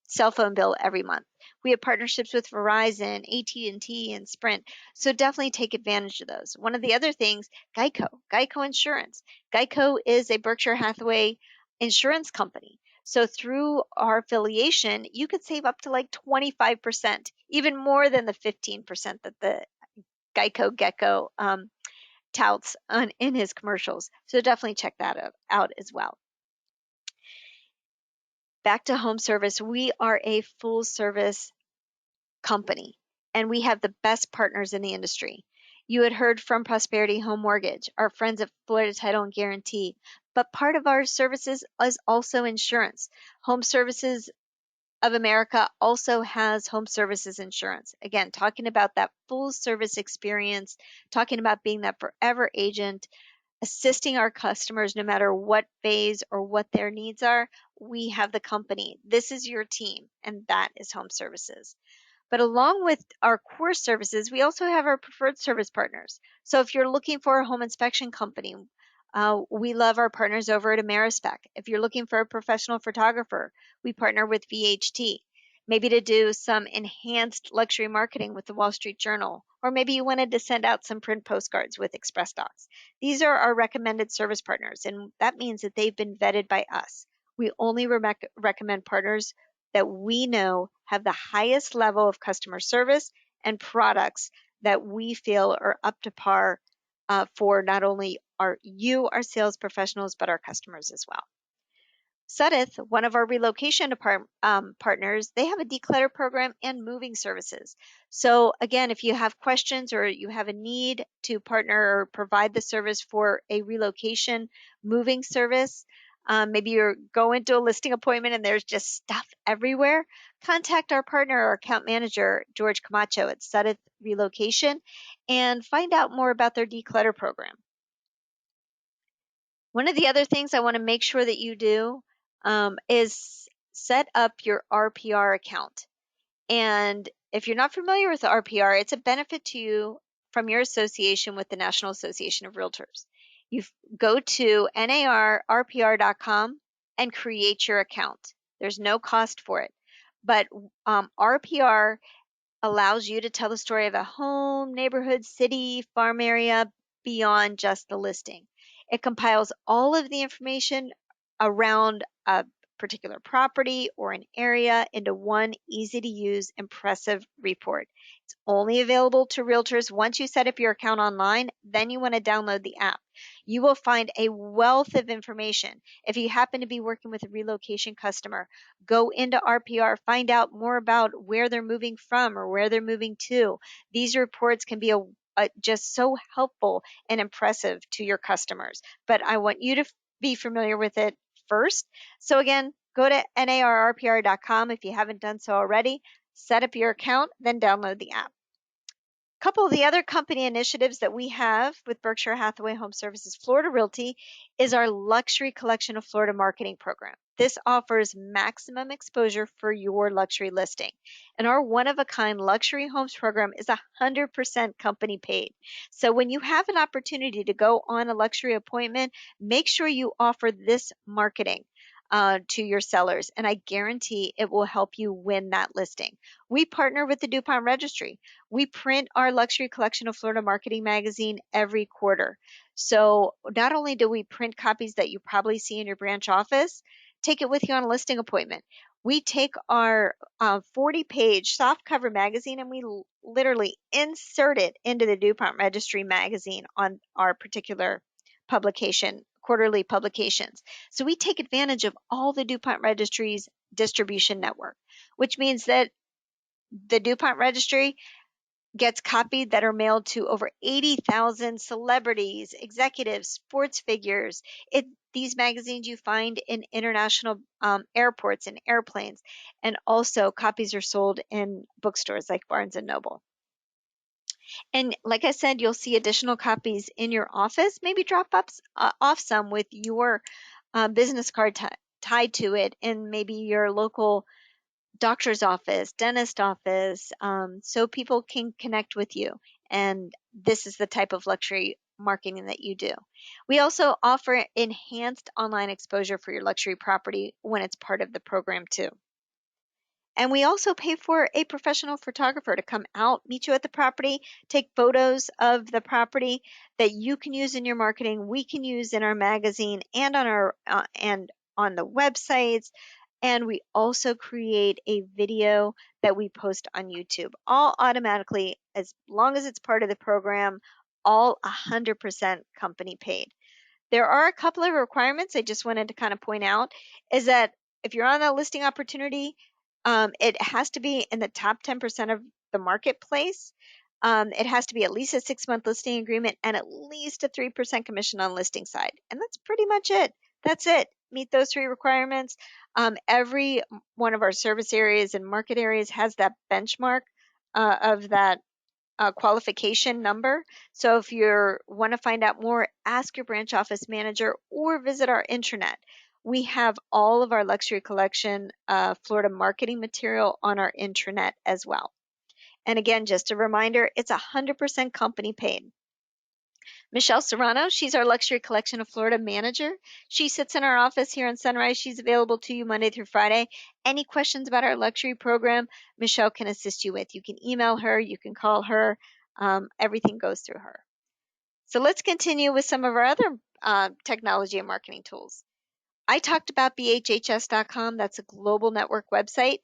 [SPEAKER 2] cell phone bill every month. We have partnerships with Verizon, AT&T, and Sprint, so definitely take advantage of those. One of the other things, Geico Insurance. Geico is a Berkshire Hathaway insurance company. So through our affiliation, you could save up to like 25%, even more than the 15% that the Gecko touts in his commercials. So definitely check that out as well. Back to home service, we are a full service company and we have the best partners in the industry. You had heard from Prosperity Home Mortgage, our friends at Florida Title and Guarantee, but part of our services is also insurance. Home Services of America also has home services insurance. Again, talking about that full service experience, talking about being that forever agent, assisting our customers no matter what phase or what their needs are. We have the company. This is your team, and that is Home Services. But along with our core services, we also have our preferred service partners. So if you're looking for a home inspection company, we love our partners over at Amerispec. If you're looking for a professional photographer, we partner with VHT. Maybe to do some enhanced luxury marketing with the Wall Street Journal, or maybe you wanted to send out some print postcards with Express Docs. These are our recommended service partners, and that means that they've been vetted by us. We only recommend partners that we know have the highest level of customer service and products that we feel are up to par for not only our sales professionals, but our customers as well. Sudeth, one of our relocation partners, they have a declutter program and moving services. So again, if you have questions or you have a need to partner or provide the service for a relocation moving service, maybe you're going to a listing appointment and there's just stuff everywhere, contact our partner or account manager, George Camacho at Sudeth Relocation, and find out more about their declutter program. One of the other things I want to make sure that you do is set up your RPR account. And if you're not familiar with the RPR, it's a benefit to you from your association with the National Association of Realtors. You go to narrpr.com and create your account. There's no cost for it. But RPR allows you to tell the story of a home, neighborhood, city, farm area beyond just the listing. It compiles all of the information around a particular property or an area into one easy to use, impressive report. It's only available to realtors once you set up your account online, then you want to download the app. You will find a wealth of information. If you happen to be working with a relocation customer, go into RPR, find out more about where they're moving from or where they're moving to. These reports can be just so helpful and impressive to your customers. But I want you to be familiar with it first. So again, go to narrpr.com if you haven't done so already, set up your account, then download the app. A couple of the other company initiatives that we have with Berkshire Hathaway Home Services Florida Realty is our Luxury Collection of Florida Marketing Program. This offers maximum exposure for your luxury listing. And our one-of-a-kind luxury homes program is 100% company paid. So when you have an opportunity to go on a luxury appointment, make sure you offer this marketing to your sellers, and I guarantee it will help you win that listing. We partner with the DuPont Registry. We print our Luxury Collection of Florida Marketing magazine every quarter. So not only do we print copies that you probably see in your branch office, take it with you on a listing appointment. We take our 40-page softcover magazine and we literally insert it into the DuPont Registry magazine on our particular publication, quarterly publications. So we take advantage of all the DuPont Registry's distribution network, which means that the DuPont Registry gets copies that are mailed to over 80,000 celebrities, executives, sports figures. These magazines you find in international airports and airplanes, and also copies are sold in bookstores like Barnes & Noble. And like I said, you'll see additional copies in your office. Maybe drop off some with your business card tied to it in maybe your local doctor's office, dentist office, so people can connect with you. And this is the type of luxury marketing that you do. We also offer enhanced online exposure for your luxury property when it's part of the program too. And we also pay for a professional photographer to come out, meet you at the property, take photos of the property that you can use in your marketing, we can use in our magazine and on our and on the websites. And we also create a video that we post on YouTube, all automatically, as long as it's part of the program, all 100% company paid. There are a couple of requirements I just wanted to kind of point out, is that if you're on a listing opportunity, it has to be in the top 10% of the marketplace. It has to be at least a 6-month listing agreement and at least a 3% commission on listing side. And that's pretty much it. That's it. Meet those 3 requirements. Every one of our service areas and market areas has that benchmark of that qualification number. So if you want to find out more, ask your branch office manager or visit our intranet. We have all of our luxury collection Florida marketing material on our intranet as well. And again, just a reminder, it's 100% company paid. Michelle Serrano, she's our Luxury Collection of Florida manager. She sits in our office here in Sunrise. She's available to you Monday through Friday. Any questions about our luxury program, Michelle can assist you with. You can email her, you can call her. Everything goes through her. So let's continue with some of our other technology and marketing tools. I talked about BHHS.com. That's a global network website.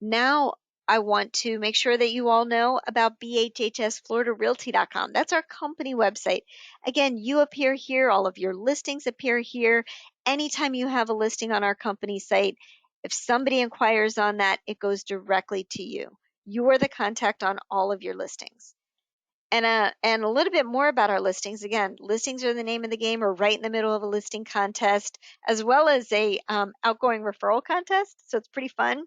[SPEAKER 2] Now I want to make sure that you all know about BHHSFloridaRealty.com. That's our company website. Again, you appear here, all of your listings appear here. Anytime you have a listing on our company site, if somebody inquires on that, it goes directly to you. You are the contact on all of your listings. And a little bit more about our listings. Again, listings are the name of the game. We're right in the middle of a listing contest, as well as a outgoing referral contest. So it's pretty fun.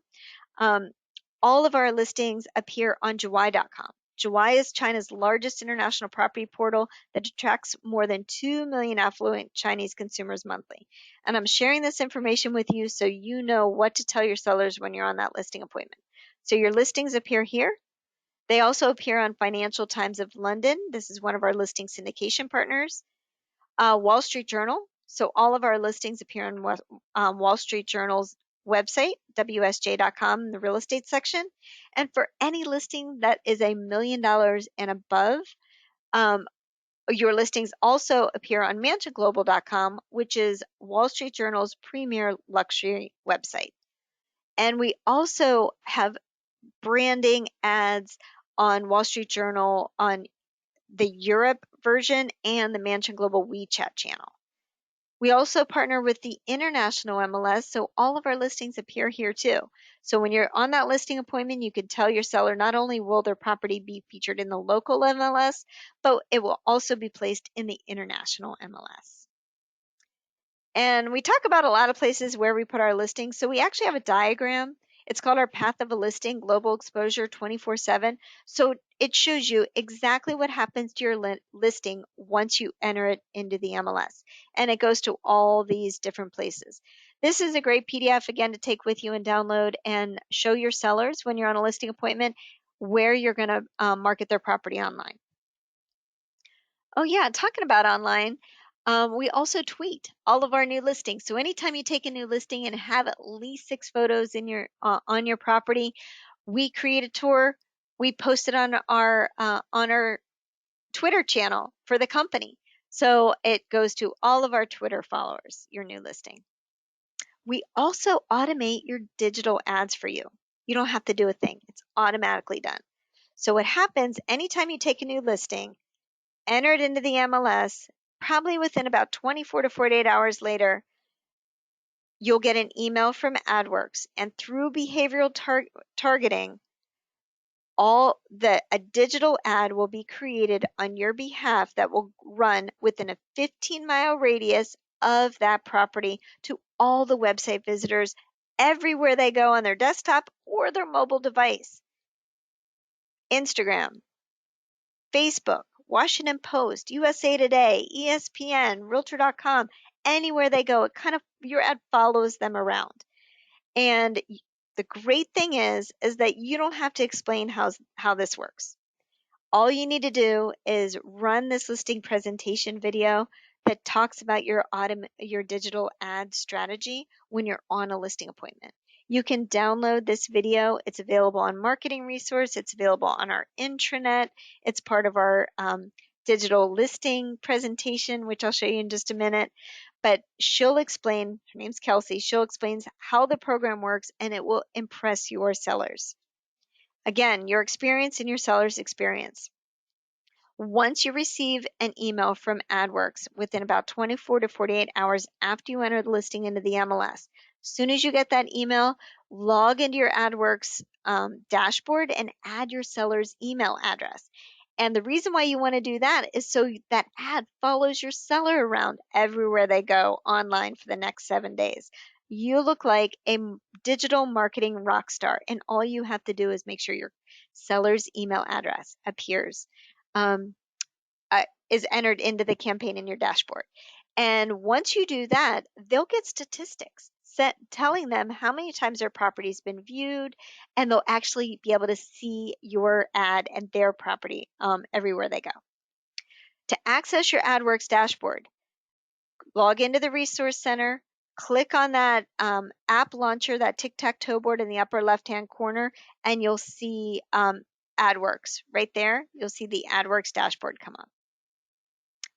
[SPEAKER 2] All of our listings appear on Jawai.com. Jawai is China's largest international property portal that attracts more than 2 million affluent Chinese consumers monthly. And I'm sharing this information with you so you know what to tell your sellers when you're on that listing appointment. So your listings appear here. They also appear on Financial Times of London. This is one of our listing syndication partners. Wall Street Journal. So all of our listings appear on Wall Street Journal's website, WSJ.com, the real estate section. And for any listing that is $1 million and above, your listings also appear on MansionGlobal.com, which is Wall Street Journal's premier luxury website. And we also have branding ads on Wall Street Journal on the Europe version and the Mansion Global WeChat channel. We also partner with the international MLS, so all of our listings appear here too. So when you're on that listing appointment, you can tell your seller not only will their property be featured in the local MLS, but it will also be placed in the international MLS. And we talk about a lot of places where we put our listings. So we actually have a diagram. It's called our Path of a Listing, Global Exposure 24/7. So it shows you exactly what happens to your listing once you enter it into the MLS. And it goes to all these different places. This is a great PDF, again, to take with you and download and show your sellers when you're on a listing appointment where you're going to market their property online. Oh yeah, talking about online, we also tweet all of our new listings. So anytime you take a new listing and have at least 6 photos in your on your property, we create a tour. We post it on our Twitter channel for the company. So it goes to all of our Twitter followers, your new listing. We also automate your digital ads for you. You don't have to do a thing. It's automatically done. So what happens anytime you take a new listing, enter it into the MLS, probably within about 24 to 48 hours later, you'll get an email from AdWorks. And through behavioral targeting, a digital ad will be created on your behalf that will run within a 15-mile radius of that property to all the website visitors everywhere they go on their desktop or their mobile device. Instagram, Facebook, Washington Post, USA Today, ESPN, Realtor.com, anywhere they go, your ad follows them around. And the great thing is that you don't have to explain how this works. All you need to do is run this listing presentation video that talks about your digital ad strategy when you're on a listing appointment. You can download this video. It's available on Marketing Resource. It's available on our intranet. It's part of our digital listing presentation, which I'll show you in just a minute. But she'll explain, her name's Kelsey, she'll explain how the program works, and it will impress your sellers. Again, your experience and your seller's experience. Once you receive an email from AdWorks within about 24 to 48 hours after you enter the listing into the MLS, as soon as you get that email, log into your AdWorks dashboard and add your seller's email address. And the reason why you want to do that is so that ad follows your seller around everywhere they go online for the next 7 days. You look like a digital marketing rock star, and all you have to do is make sure your seller's email address appears. Is entered into the campaign in your dashboard. And once you do that, they'll get statistics telling them how many times their property's been viewed, and they'll actually be able to see your ad and their property everywhere they go. To access your AdWorks dashboard, log into the Resource Center, click on that app launcher, that tic-tac-toe board in the upper left-hand corner, and you'll see AdWorks right there. You'll see the AdWorks dashboard come up.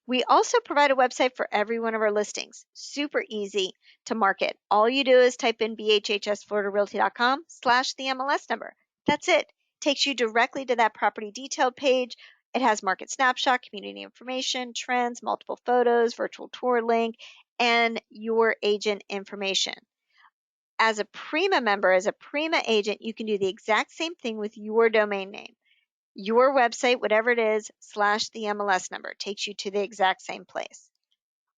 [SPEAKER 2] We also provide a website for every one of our listings. Super easy to market. All you do is type in BHHSFloridaRealty.com/the MLS number. That's it. Takes you directly to that property detailed page. It has market snapshot, community information, trends, multiple photos, virtual tour link, and your agent information. As a Prima member, as a Prima agent, you can do the exact same thing with your domain name. Your website, whatever it is, / the MLS number takes you to the exact same place.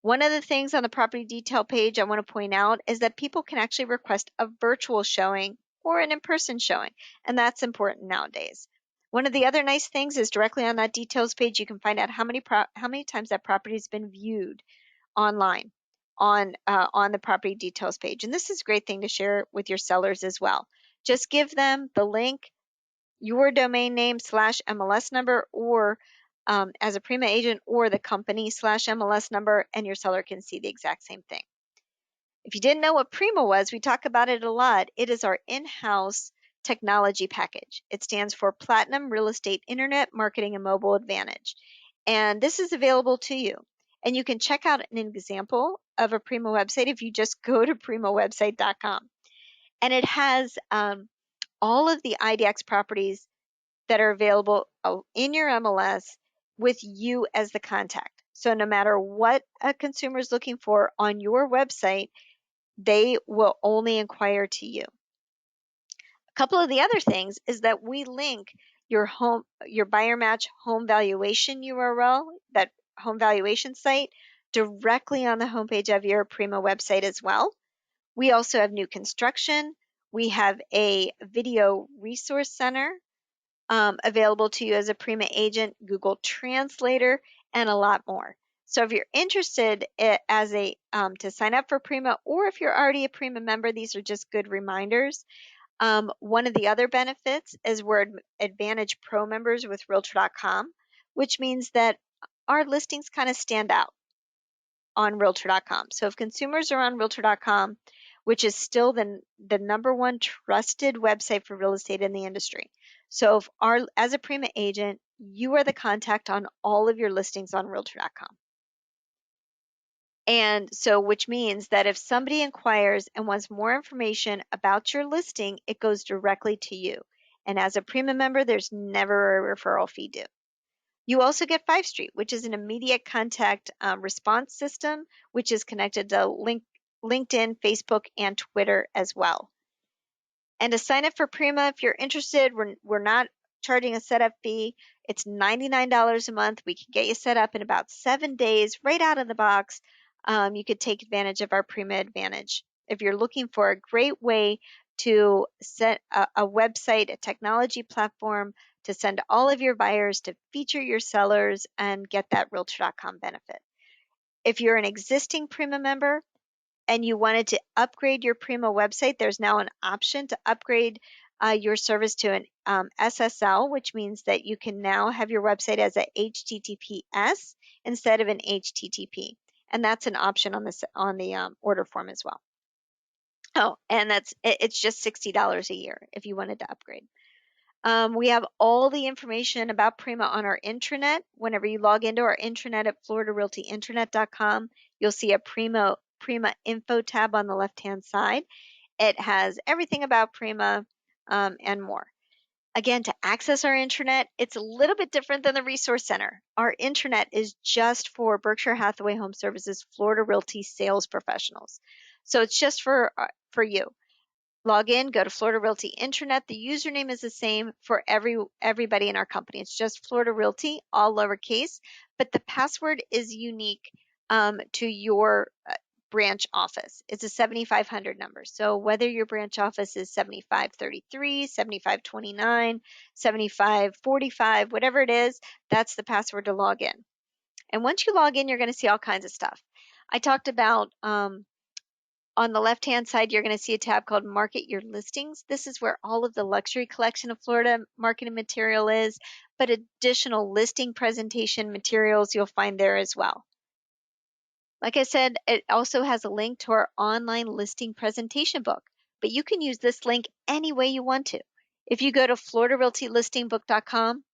[SPEAKER 2] One of the things on the property detail page I want to point out is that people can actually request a virtual showing or an in-person showing, and that's important nowadays. One of the other nice things is directly on that details page, you can find out how many times that property has been viewed online on the property details page. And this is a great thing to share with your sellers as well. Just give them the link, your domain name / MLS number, or as a Prima agent, or the company / MLS number, and your seller can see the exact same thing. If you didn't know what Prima was, we talk about it a lot. It is our in-house technology package. It stands for Platinum Real Estate Internet Marketing and Mobile Advantage. And this is available to you. And you can check out an example of a Prima website if you just go to primawebsite.com. And it has all of the IDX properties that are available in your MLS with you as the contact. So no matter what a consumer is looking for on your website, they will only inquire to you. A couple of the other things is that we link your buyer match home valuation URL, that home valuation site, directly on the homepage of your Prima website as well. We also have new construction. We have a video resource center available to you as a Prima agent, Google Translator, and a lot more. So if you're interested to sign up for Prima, or if you're already a Prima member, these are just good reminders. One of the other benefits is we're Advantage Pro members with Realtor.com, which means that our listings kind of stand out on Realtor.com. So if consumers are on Realtor.com, which is still the #1 trusted website for real estate in the industry. So if as a Prima agent, you are the contact on all of your listings on Realtor.com. And so, which means that if somebody inquires and wants more information about your listing, it goes directly to you. And as a Prima member, there's never a referral fee due. You also get 5 Street, which is an immediate contact response system, which is connected to LinkedIn, Facebook, and Twitter as well. And to sign up for Prima, if you're interested, we're not charging a setup fee. It's $99 a month. We can get you set up in about 7 days, right out of the box. You could take advantage of our Prima Advantage. If you're looking for a great way to set a website, a technology platform, to send all of your buyers, to feature your sellers, and get that Realtor.com benefit. If you're an existing Prima member and you wanted to upgrade your Prima website, there's now an option to upgrade your service to an SSL, which means that you can now have your website as a HTTPS instead of an HTTP. And that's an option on the order form as well. Oh, and it's just $60 a year if you wanted to upgrade. We have all the information about Prima on our intranet. Whenever you log into our intranet at floridarealtyinternet.com, you'll see a Prima info tab on the left-hand side. It has everything about Prima and more. Again, to access our intranet, it's a little bit different than the Resource Center. Our intranet is just for Berkshire Hathaway Home Services Florida Realty sales professionals. So it's just for you. Log in, go to Florida Realty Intranet. The username is the same for everybody in our company. It's just Florida Realty, all lowercase, but the password is unique to your branch office. It's a 7500 number. So whether your branch office is 7533, 7529, 7545, whatever it is, that's the password to log in. And once you log in, you're going to see all kinds of stuff. I talked about on the left-hand side, you're going to see a tab called Market Your Listings. This is where all of the luxury collection of Florida marketing material is, but additional listing presentation materials you'll find there as well. Like I said, it also has a link to our online listing presentation book, but you can use this link any way you want to. If you go to floridarealtylistingbook.com,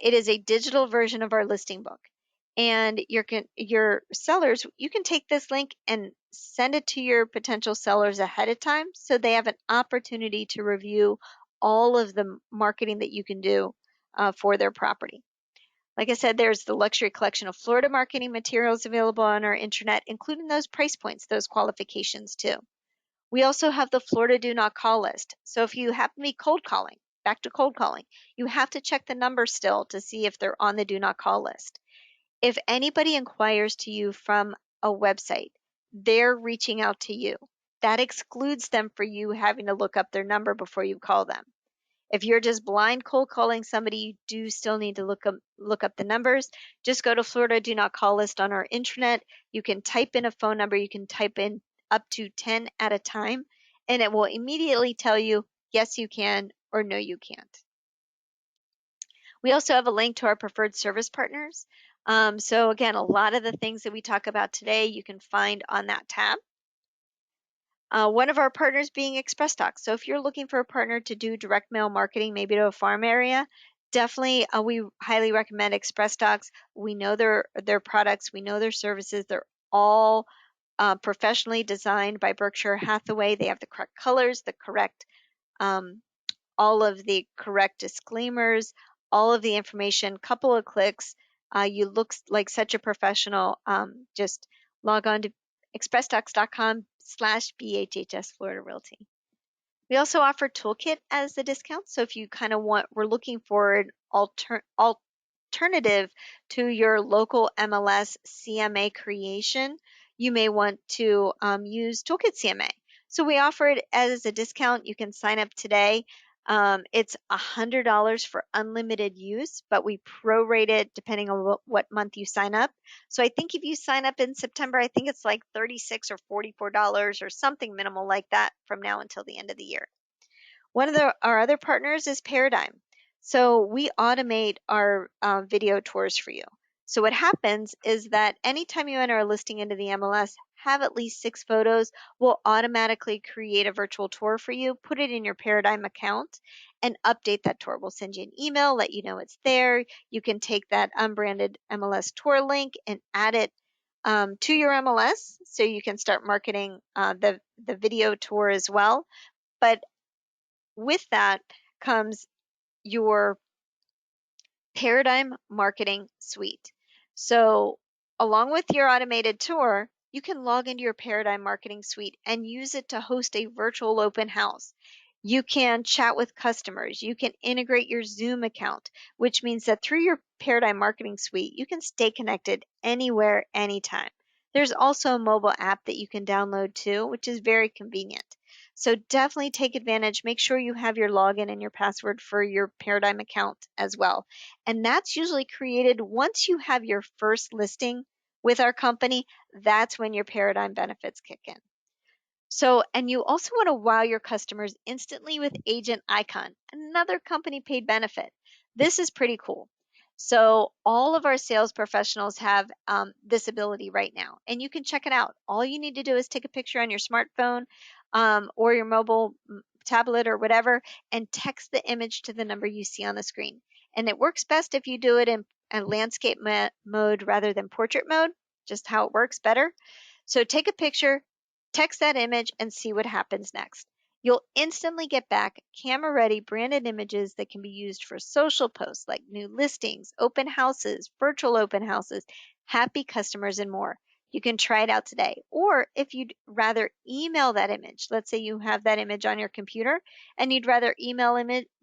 [SPEAKER 2] it is a digital version of our listing book. And your sellers, you can take this link and send it to your potential sellers ahead of time so they have an opportunity to review all of the marketing that you can do for their property. Like I said, there's the luxury collection of Florida marketing materials available on our intranet, including those price points, those qualifications too. We also have the Florida Do Not Call list. So if you happen to be cold calling, back to cold calling, you have to check the number still to see if they're on the Do Not Call list. If anybody inquires to you from a website, they're reaching out to you. That excludes them for you having to look up their number before you call them. If you're just blind cold calling somebody, you do still need to look up the numbers. Just go to Florida Do Not Call list on our intranet. You can type in a phone number. You can type in up to 10 at a time, and it will immediately tell you, yes, you can, or no, you can't. We also have a link to our preferred service partners. So again, a lot of the things that we talk about today, you can find on that tab. One of our partners being Express Talk. So if you're looking for a partner to do direct mail marketing, maybe to a farm area, definitely we highly recommend Express Talks. We know their products, we know their services. They're all professionally designed by Berkshire Hathaway. They have the correct colors, the correct all of the correct disclaimers, all of the information, couple of clicks. You look like such a professional. Just log on to expresstalks.com/BHHS Florida Realty. We also offer Toolkit as the discount. So if you kind of we're looking for an alternative to your local MLS CMA creation, you may want to use Toolkit CMA. So we offer it as a discount. You can sign up today. It's $100 for unlimited use, but we prorate it depending on what month you sign up. So I think if you sign up in September, I think it's like $36 or $44 or something minimal like that from now until the end of the year. One of our other partners is Paradigm. So we automate our video tours for you. So what happens is that anytime you enter a listing into the MLS, have at least 6 photos, we'll automatically create a virtual tour for you, put it in your Paradigm account, and update that tour. We'll send you an email, let you know it's there. You can take that unbranded MLS tour link and add it to your MLS so you can start marketing the video tour as well. But with that comes your Paradigm Marketing Suite. So along with your automated tour, you can log into your Paradigm Marketing Suite and use it to host a virtual open house. You can chat with customers. You can integrate your Zoom account, which means that through your Paradigm Marketing Suite, you can stay connected anywhere, anytime. There's also a mobile app that you can download too, which is very convenient. So definitely take advantage. Make sure you have your login and your password for your Paradigm account as well. And that's usually created once you have your first listing with our company. That's when your Paradigm benefits kick in. So, and you also want to wow your customers instantly with Agent Icon, another company paid benefit. This is pretty cool. So all of our sales professionals have this ability right now, and you can check it out. All you need to do is take a picture on your smartphone or your mobile tablet or whatever, and text the image to the number you see on the screen. And it works best if you do it in landscape mode rather than portrait mode, just how it works better. So take a picture, text that image, and see what happens next. You'll instantly get back camera-ready branded images that can be used for social posts like new listings, open houses, virtual open houses, happy customers, and more. You can try it out today. Or if you'd rather email that image, let's say you have that image on your computer and you'd rather email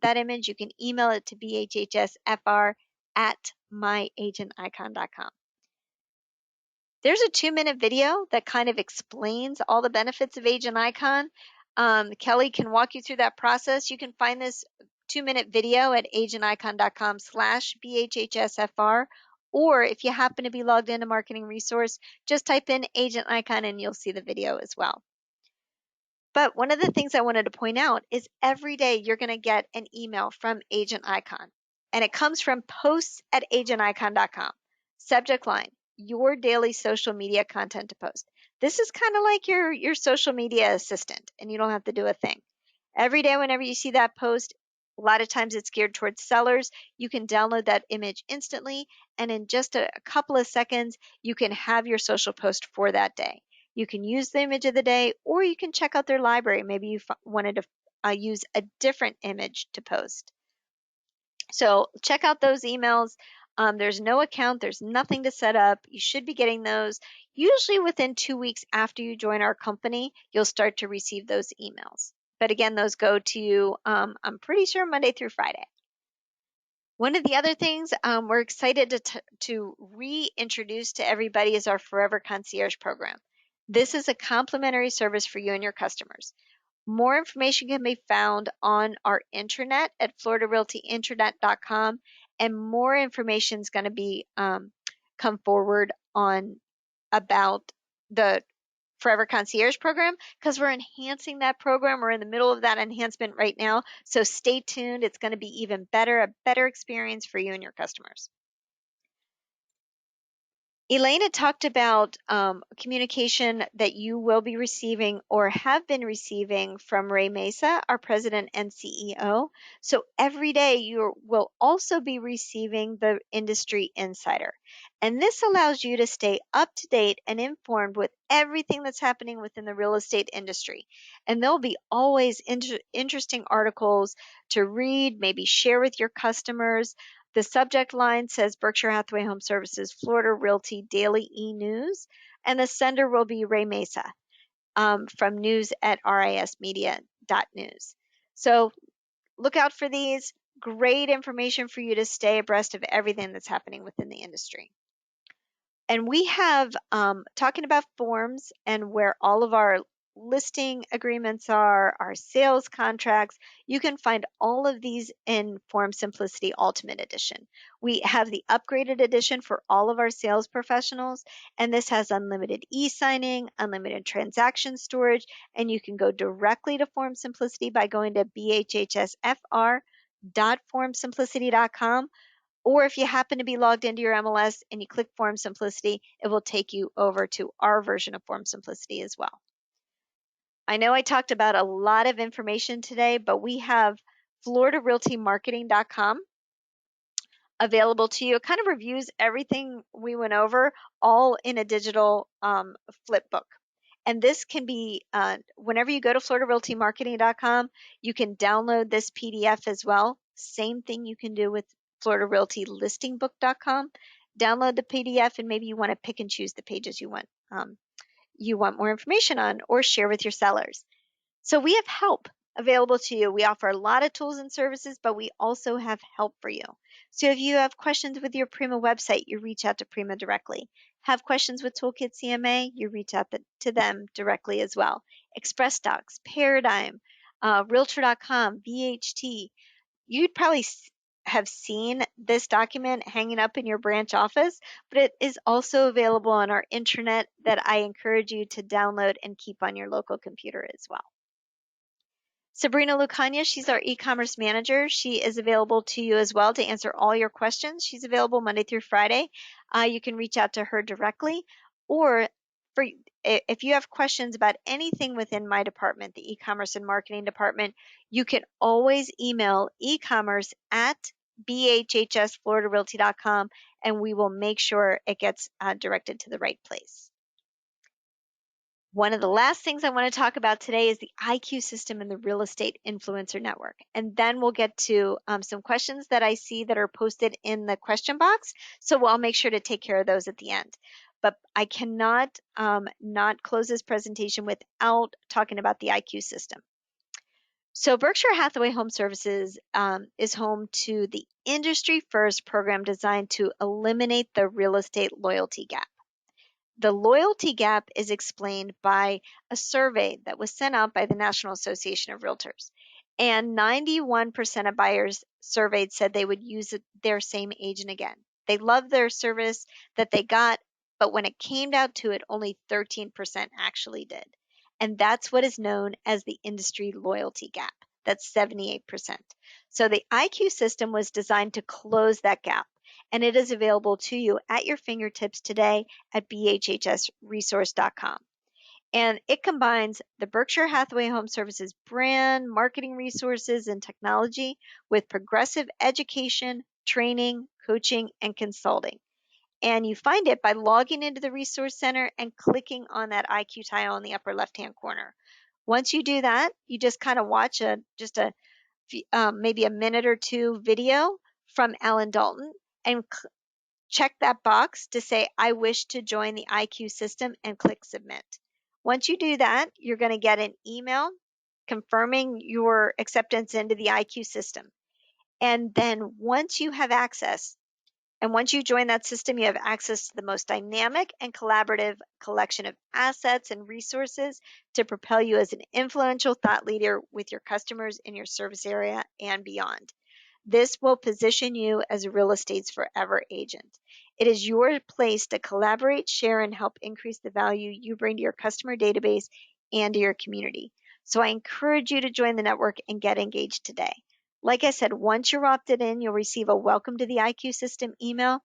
[SPEAKER 2] that image, you can email it to bhhsfr@myagenticon.com. There's a 2-minute video that kind of explains all the benefits of Agent Icon. Kelly can walk you through that process. You can find this 2-minute video at agenticon.com/BHHSFR. Or if you happen to be logged into Marketing Resource, just type in Agent Icon and you'll see the video as well. But one of the things I wanted to point out is every day you're going to get an email from Agent Icon. And it comes from posts@agenticon.com. Subject line: your daily social media content to post. This is kind of like your social media assistant, and you don't have to do a thing. Every day, whenever you see that post, a lot of times it's geared towards sellers. You can download that image instantly, and in just a couple of seconds, you can have your social post for that day. You can use the image of the day, or you can check out their library. Maybe you wanted to use a different image to post. So check out those emails. There's no account, there's nothing to set up. You should be getting those. Usually within 2 weeks after you join our company, you'll start to receive those emails. But again, those go to you, I'm pretty sure Monday through Friday. One of the other things we're excited to reintroduce to everybody is our Forever Concierge program. This is a complimentary service for you and your customers. More information can be found on our intranet at floridarealtyintranet.com, and more information is going to be come forward on about the Forever Concierge program, because we're enhancing that program. We're in the middle of that enhancement right now, so stay tuned. It's going to be even better, a better experience for you and your customers. Elena talked about communication that you will be receiving or have been receiving from Ray Mesa, our president and CEO. So every day you will also be receiving the Industry Insider. And this allows you to stay up to date and informed with everything that's happening within the real estate industry. And there'll be always interesting articles to read, maybe share with your customers. The subject line says Berkshire Hathaway Home Services Florida Realty Daily E-News, and the sender will be Ray Mesa from news@rismedia.news. So look out for these. Great information for you to stay abreast of everything that's happening within the industry. And we have, talking about forms and where all of our listing agreements are, our sales contracts, you can find all of these in Form Simplicity Ultimate Edition. We have the upgraded edition for all of our sales professionals, and this has unlimited e-signing, unlimited transaction storage, and you can go directly to Form Simplicity by going to bhhsfr.formsimplicity.com. Or if you happen to be logged into your MLS and you click Form Simplicity, it will take you over to our version of Form Simplicity as well. I know I talked about a lot of information today, but we have FloridaRealtyMarketing.com available to you. It kind of reviews everything we went over, all in a digital flip book. And this can be, whenever you go to FloridaRealtyMarketing.com, you can download this PDF as well. Same thing you can do with FloridaRealtyListingBook.com. Download the PDF, and maybe you want to pick and choose the pages you want more information on, or share with your sellers. So we have help available to you. We offer a lot of tools and services, but we also have help for you. So if you have questions with your Prima website, you reach out to Prima directly. Have questions with Toolkit CMA, you reach out to them directly as well. Express Docs, Paradigm, Realtor.com, BHT. You'd probably have seen this document hanging up in your branch office, but it is also available on our intranet that I encourage you to download and keep on your local computer as well. Sabrina Lucania, she's our e-commerce manager. She is available to you as well to answer all your questions. She's available Monday through Friday. You can reach out to her directly, or if you have questions about anything within my department, the e-commerce and marketing department, you can always email ecommerce@bhhsfloridarealty.com, and we will make sure it gets directed to the right place. One of the last things I want to talk about today is the IQ system and the real estate influencer network. And then we'll get to some questions that I see that are posted in the question box. So I'll make sure to take care of those at the end. But I cannot not close this presentation without talking about the IQ system. So Berkshire Hathaway Home Services is home to the industry-first program designed to eliminate the real estate loyalty gap. The loyalty gap is explained by a survey that was sent out by the National Association of Realtors. And 91% of buyers surveyed said they would use their same agent again. They loved their service that they got, but when it came down to it, only 13% actually did. And that's what is known as the industry loyalty gap. That's 78%. So the IQ system was designed to close that gap, and it is available to you at your fingertips today at bhhsresource.com. And it combines the Berkshire Hathaway Home Services brand, marketing resources, and technology with progressive education, training, coaching, and consulting. And you find it by logging into the Resource Center and clicking on that IQ tile in the upper left-hand corner. Once you do that, you just kind of watch maybe a minute or two video from Alan Dalton and check that box to say, I wish to join the IQ system, and click submit. Once you do that, you're going to get an email confirming your acceptance into the IQ system. And then once you have access, and once you join that system, you have access to the most dynamic and collaborative collection of assets and resources to propel you as an influential thought leader with your customers in your service area and beyond. This will position you as a real estate's forever agent. It is your place to collaborate, share, and help increase the value you bring to your customer database and to your community. So I encourage you to join the network and get engaged today. Like I said, once you're opted in, you'll receive a welcome to the IQ system email,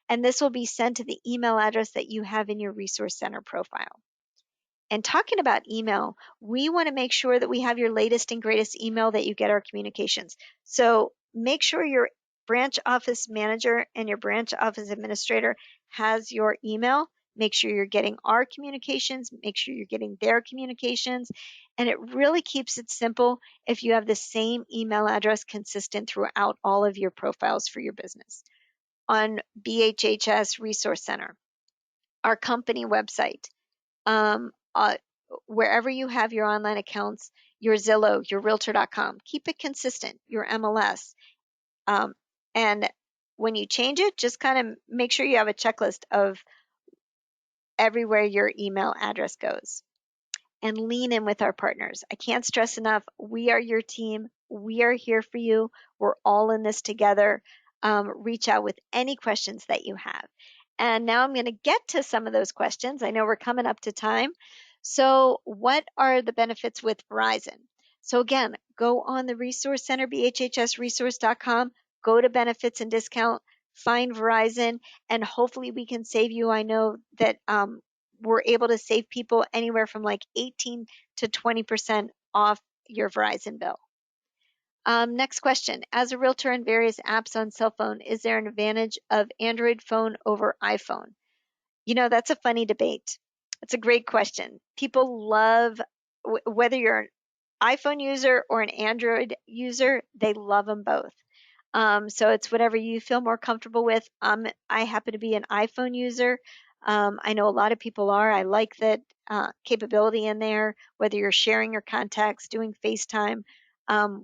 [SPEAKER 2] and this will be sent to the email address that you have in your Resource Center profile. And talking about email, we want to make sure that we have your latest and greatest email that you get our communications. So make sure your branch office manager and your branch office administrator has your email. Make sure you're getting our communications. Make sure you're getting their communications. And it really keeps it simple if you have the same email address consistent throughout all of your profiles for your business. On BHHS Resource Center, our company website, wherever you have your online accounts, your Zillow, your Realtor.com, keep it consistent, your MLS. And when you change it, just kind of make sure you have a checklist of everywhere your email address goes. And lean in with our partners. I can't stress enough, we are your team. We are here for you. We're all in this together. Reach out with any questions that you have. And now I'm going to get to some of those questions. I know we're coming up to time. So what are the benefits with Verizon? So again, go on the Resource Center, bhhsresource.com, go to benefits and discount, find Verizon, and hopefully we can save you. I know that we're able to save people anywhere from like 18 to 20% off your Verizon bill. Next question. As a realtor in various apps on cell phone, is there an advantage of Android phone over iPhone? You know, that's a funny debate. It's a great question. People love, whether you're an iPhone user or an Android user, they love them both. So it's whatever you feel more comfortable with. I happen to be an iPhone user. I know a lot of people are. I like that capability in there, whether you're sharing your contacts, doing FaceTime,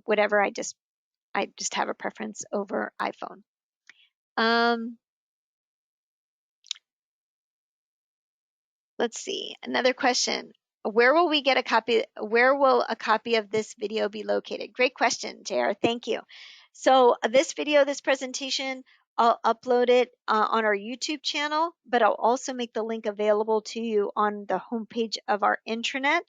[SPEAKER 2] whatever. I just have a preference over iPhone. Let's see, another question. Where will a copy of this video be located? Great question, JR. Thank you. So this presentation, I'll upload it on our YouTube channel, but I'll also make the link available to you on the homepage of our intranet.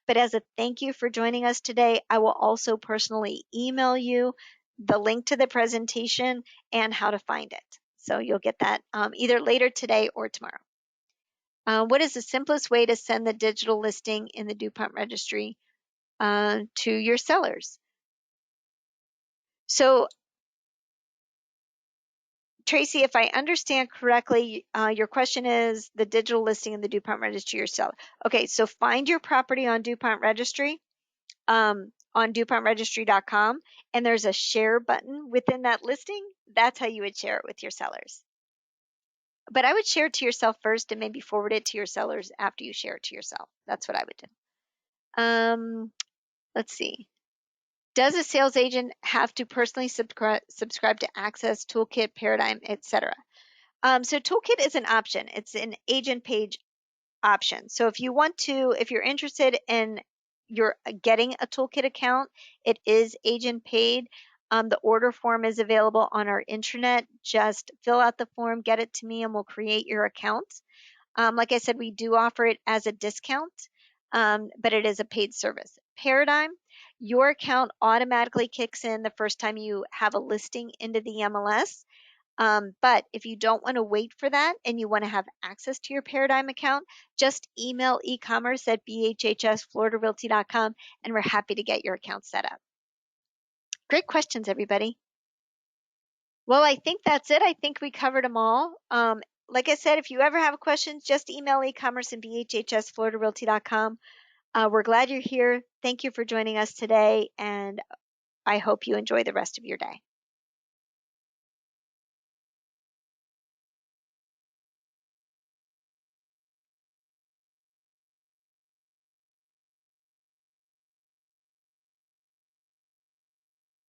[SPEAKER 2] But as a thank you for joining us today, I will also personally email you the link to the presentation and how to find it. So you'll get that either later today or tomorrow. What is the simplest way to send the digital listing in the DuPont registry to your sellers? So, Tracy, if I understand correctly, your question is the digital listing in the DuPont registry your seller. Okay, so find your property on DuPont registry, on DuPontregistry.com, and there's a share button within that listing. That's how you would share it with your sellers. But I would share it to yourself first and maybe forward it to your sellers after you share it to yourself. That's what I would do. Let's see. Does a sales agent have to personally subscribe to Access, Toolkit, Paradigm, etc.? So Toolkit is an option. It's an agent page option. So if you're interested in getting a Toolkit account, it is agent paid. The order form is available on our intranet. Just fill out the form, get it to me, and we'll create your account. Like I said, we do offer it as a discount, but it is a paid service. Paradigm, your account automatically kicks in the first time you have a listing into the MLS. But if you don't want to wait for that and you want to have access to your Paradigm account, just email e-commerce at bhhsfloridarealty.com and we're happy to get your account set up. Great questions, everybody. Well, I think that's it. I think we covered them all. Like I said, if you ever have questions, just email e-commerce and bhhsfloridarealty.com. We're glad you're here. Thank you for joining us today, and I hope you enjoy the rest of your day.